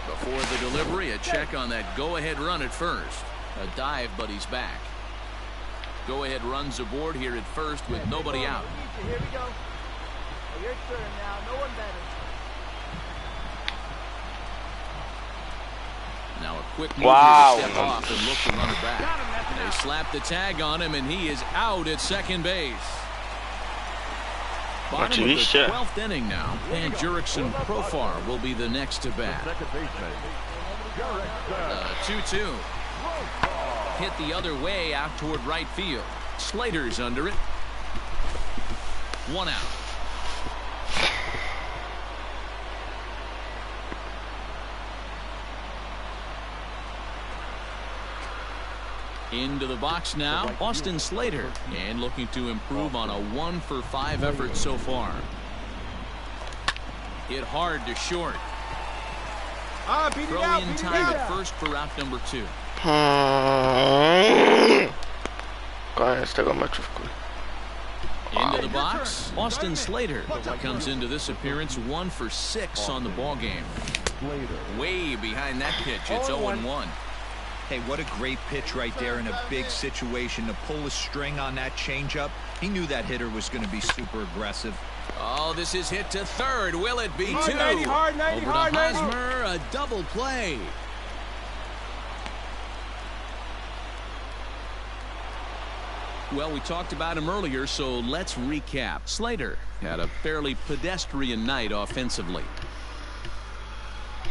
Before the delivery, a check on that go-ahead run at first. A dive, but he's back. Go-ahead runs aboard here at first with nobody out. Here we go. Your turn now. No one better. Now a quick move Wow. here to step off and look to run it back. They slap the tag on him, and he is out at second base. Bottom of the Oczywiście. 12th inning now, and Jurickson Profar will be the next to bat. 2-2. Hit the other way out toward right field. Slater's under it. 1 out. Into the box now, Austin Slater, and looking to improve on a 1-for-5 effort so far. Hit hard to short. Throw in time at first for out number 2. Koniec tego meczu w kuli. Into the box, Austin Slater comes into this appearance 1-for-6 on the ball game. Way behind that pitch, it's 0-1. Hey, what a great pitch right there in a big situation to pull a string on that changeup. He knew that hitter was going to be super aggressive. Oh, this is hit to third. Will it be 2? Over to Hosmer, a double play. Well, we talked about him earlier, so let's recap. Slater had a fairly pedestrian night offensively.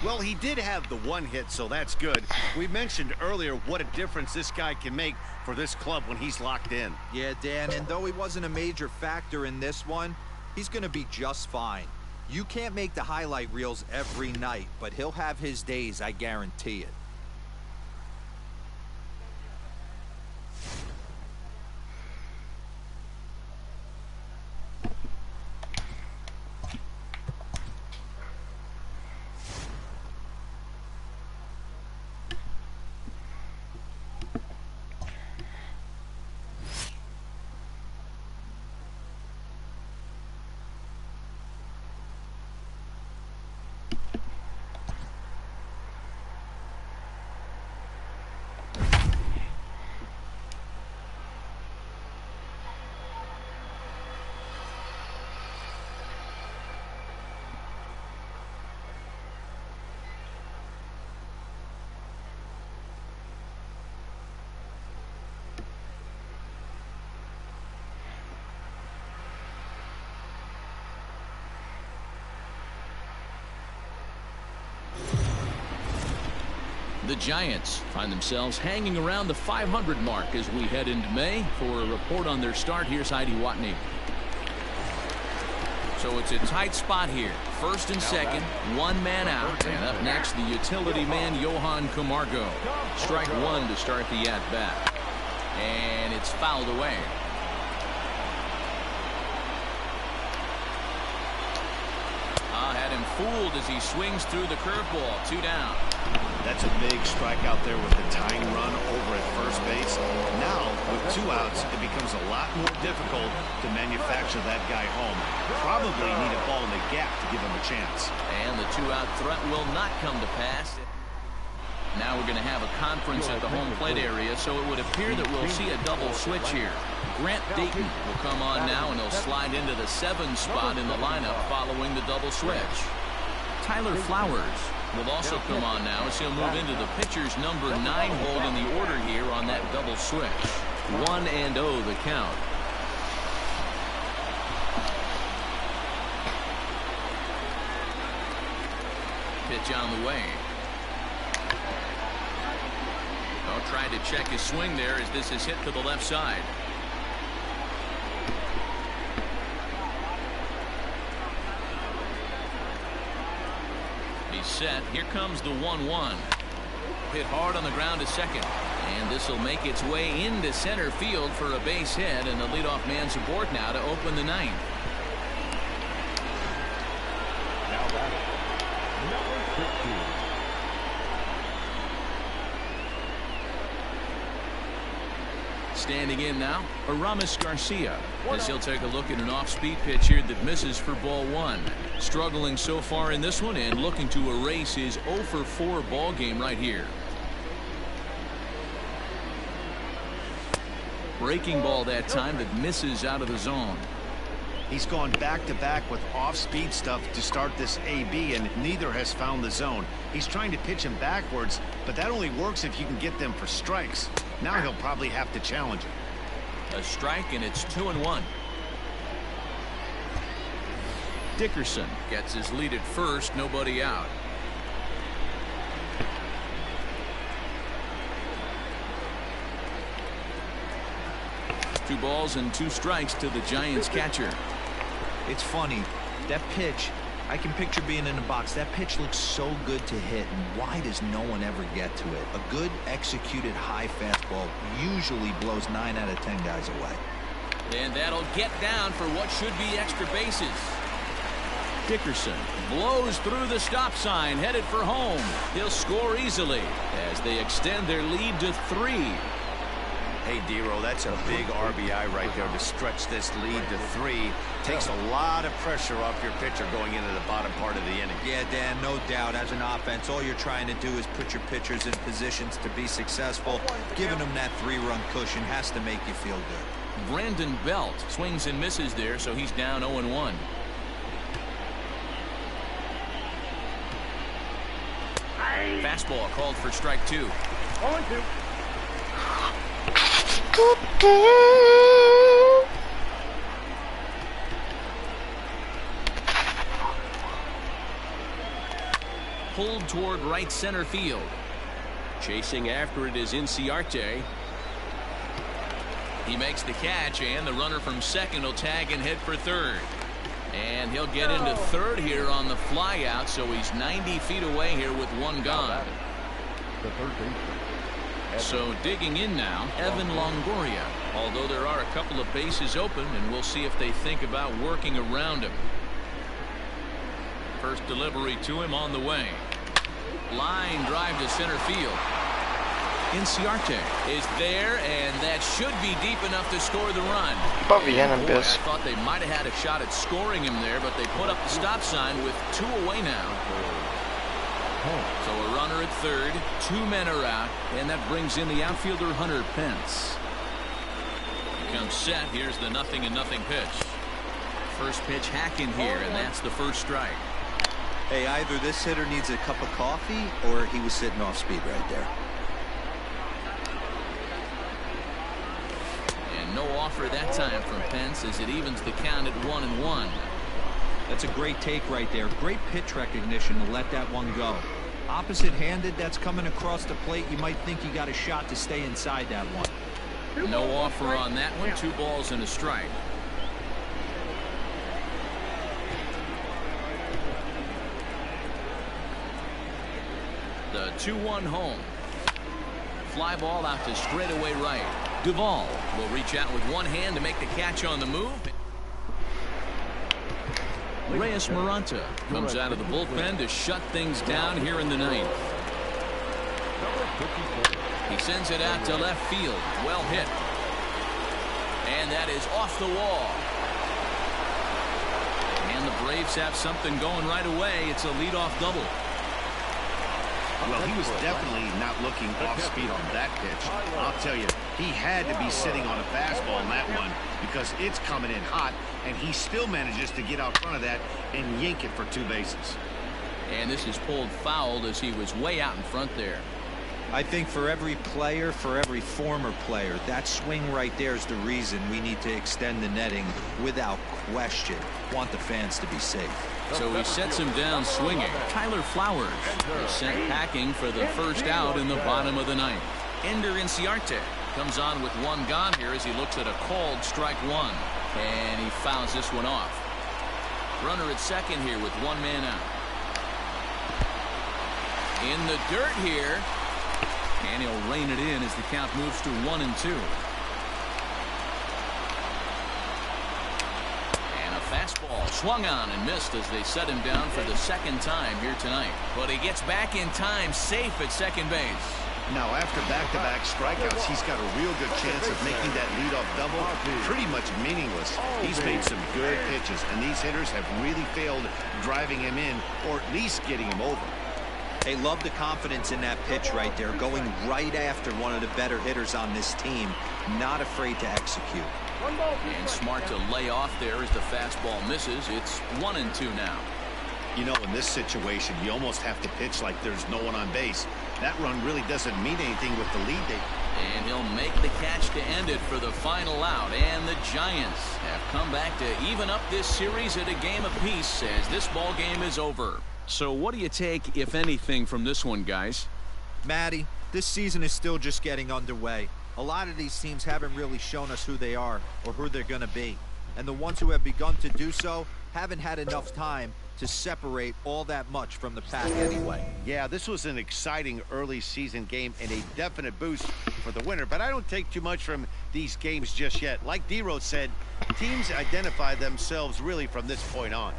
Well, he did have the one hit, so that's good. We mentioned earlier what a difference this guy can make for this club when he's locked in. Yeah, Dan, and though he wasn't a major factor in this one, he's going to be just fine. You can't make the highlight reels every night, but he'll have his days, I guarantee it. The Giants find themselves hanging around the 500 mark as we head into May. For a report on their start, here's Heidi Watney. So it's a tight spot here. First and second, one man out. And up next, the utility man, Johan Camargo. Strike one to start the at-bat. And it's fouled away. Had him fooled as he swings through the curveball. 2 down. That's a big strike out there with the tying run over at first base. Now, with 2 outs, it becomes a lot more difficult to manufacture that guy home. Probably need a ball in the gap to give him a chance. And the 2-out threat will not come to pass. Now we're going to have a conference at the home plate area, so it would appear that we'll see a double switch here. Grant Dayton will come on now, and he'll slide into the 7 spot in the lineup following the double switch. Tyler Flowers will also come on now as he'll move into the pitcher's number 9 hold in the order here on that double switch. 1-0 the count. Pitch on the way. Trying to check his swing there as this is hit to the left side. He's set. Here comes the 1-1. Hit hard on the ground to second. And this will make its way into center field for a base hit, and the leadoff man's aboard now to open the 9th. Now batting, number 15. Standing in now, Aramis Garcia, as he'll take a look at an off-speed pitch here that misses for ball 1. Struggling so far in this one and looking to erase his 0-for-4 ball game right here. Breaking ball that time that misses out of the zone. He's gone back-to-back with off-speed stuff to start this AB, and neither has found the zone. He's trying to pitch him backwards, but that only works if you can get them for strikes. Now he'll probably have to challenge him. A strike, and it's 2-1. Dickerson gets his lead at first, nobody out. Two balls and 2 strikes to the Giants catcher. It's funny, that pitch, I can picture being in the box. That pitch looks so good to hit, and why does no one ever get to it? A good executed high fastball usually blows 9 out of 10 guys away. And that'll get down for what should be extra bases. Dickerson blows through the stop sign, headed for home. He'll score easily as they extend their lead to 3. Hey, Dero, that's a big RBI right there to stretch this lead to 3. Takes a lot of pressure off your pitcher going into the bottom part of the inning. Yeah, Dan, no doubt. As an offense, all you're trying to do is put your pitchers in positions to be successful. Giving them that 3-run cushion has to make you feel good. Brandon Belt swings and misses there, so he's down 0-1. Fastball called for strike 2. 0-2. Pulled toward right center field. Chasing after it is Inciarte. He makes the catch, and the runner from second will tag and head for third. And he'll get into third here on the fly out, so he's 90 feet away here with 1 gone. The third baseman. So digging in now, Evan Longoria, although there are a couple of bases open, and we'll see if they think about working around him. First delivery to him on the way. Line drive to center field. Inciarte is there, and that should be deep enough to score the run. I thought they might have had a shot at scoring him there, but they put up the stop sign with 2 away now. So a runner at third, 2 men are out, and that brings in the outfielder Hunter Pence. He comes set. Here's the 0-0 pitch. First pitch hack in here, and that's the first strike. Hey, either this hitter needs a cup of coffee or he was sitting off speed right there. And no offer that time from Pence as it evens the count at 1-1. That's a great take right there. Great pitch recognition to let that one go. Opposite-handed, that's coming across the plate. You might think you got a shot to stay inside that one. No offer on that one. 2 balls and a strike. The 2-1 home. Fly ball out to straightaway right. Duvall will reach out with one hand to make the catch on the move. Reyes Maranta comes out of the bullpen to shut things down here in the 9th. Number 54. He sends it out to left field. Well hit. And that is off the wall. And the Braves have something going right away. It's a leadoff double. Well, he was definitely not looking off speed on that pitch. I'll tell you, he had to be sitting on a fastball on that one because it's coming in hot, and he still manages to get out front of that and yank it for 2 bases. And this is pulled foul as he was way out in front there. I think for every player, for every former player, that swing right there is the reason we need to extend the netting without question. Want the fans to be safe. So he sets him down swinging. Tyler Flowers is sent packing for the first out in the bottom of the 9th. Ender Inciarte comes on with 1 gone here as he looks at a called strike 1. And he fouls this one off. Runner at second here with 1 man out. In the dirt here. And he'll rein it in as the count moves to 1-2. And a fastball swung on and missed as they set him down for the 2nd time here tonight. But he gets back in time, safe at second base. Now, after back-to-back strikeouts, he's got a real good chance of making that leadoff double pretty much meaningless. He's made some good pitches, and these hitters have really failed driving him in or at least getting him over. They love the confidence in that pitch right there, going right after one of the better hitters on this team, not afraid to execute. And smart to lay off there as the fastball misses. It's 1-2 now. You know, in this situation, you almost have to pitch like there's no one on base. That run really doesn't mean anything with the lead they... And he'll make the catch to end it for the final out. And the Giants have come back to even up this series at a game apiece as this ball game is over. So what do you take, if anything, from this one, guys? Matty, this season is still just getting underway. A lot of these teams haven't really shown us who they are or who they're going to be. And the ones who have begun to do so haven't had enough time to separate all that much from the pack anyway. Yeah, this was an exciting early season game and a definite boost for the winner. But I don't take too much from these games just yet. Like D-Rose said, teams identify themselves really from this point on.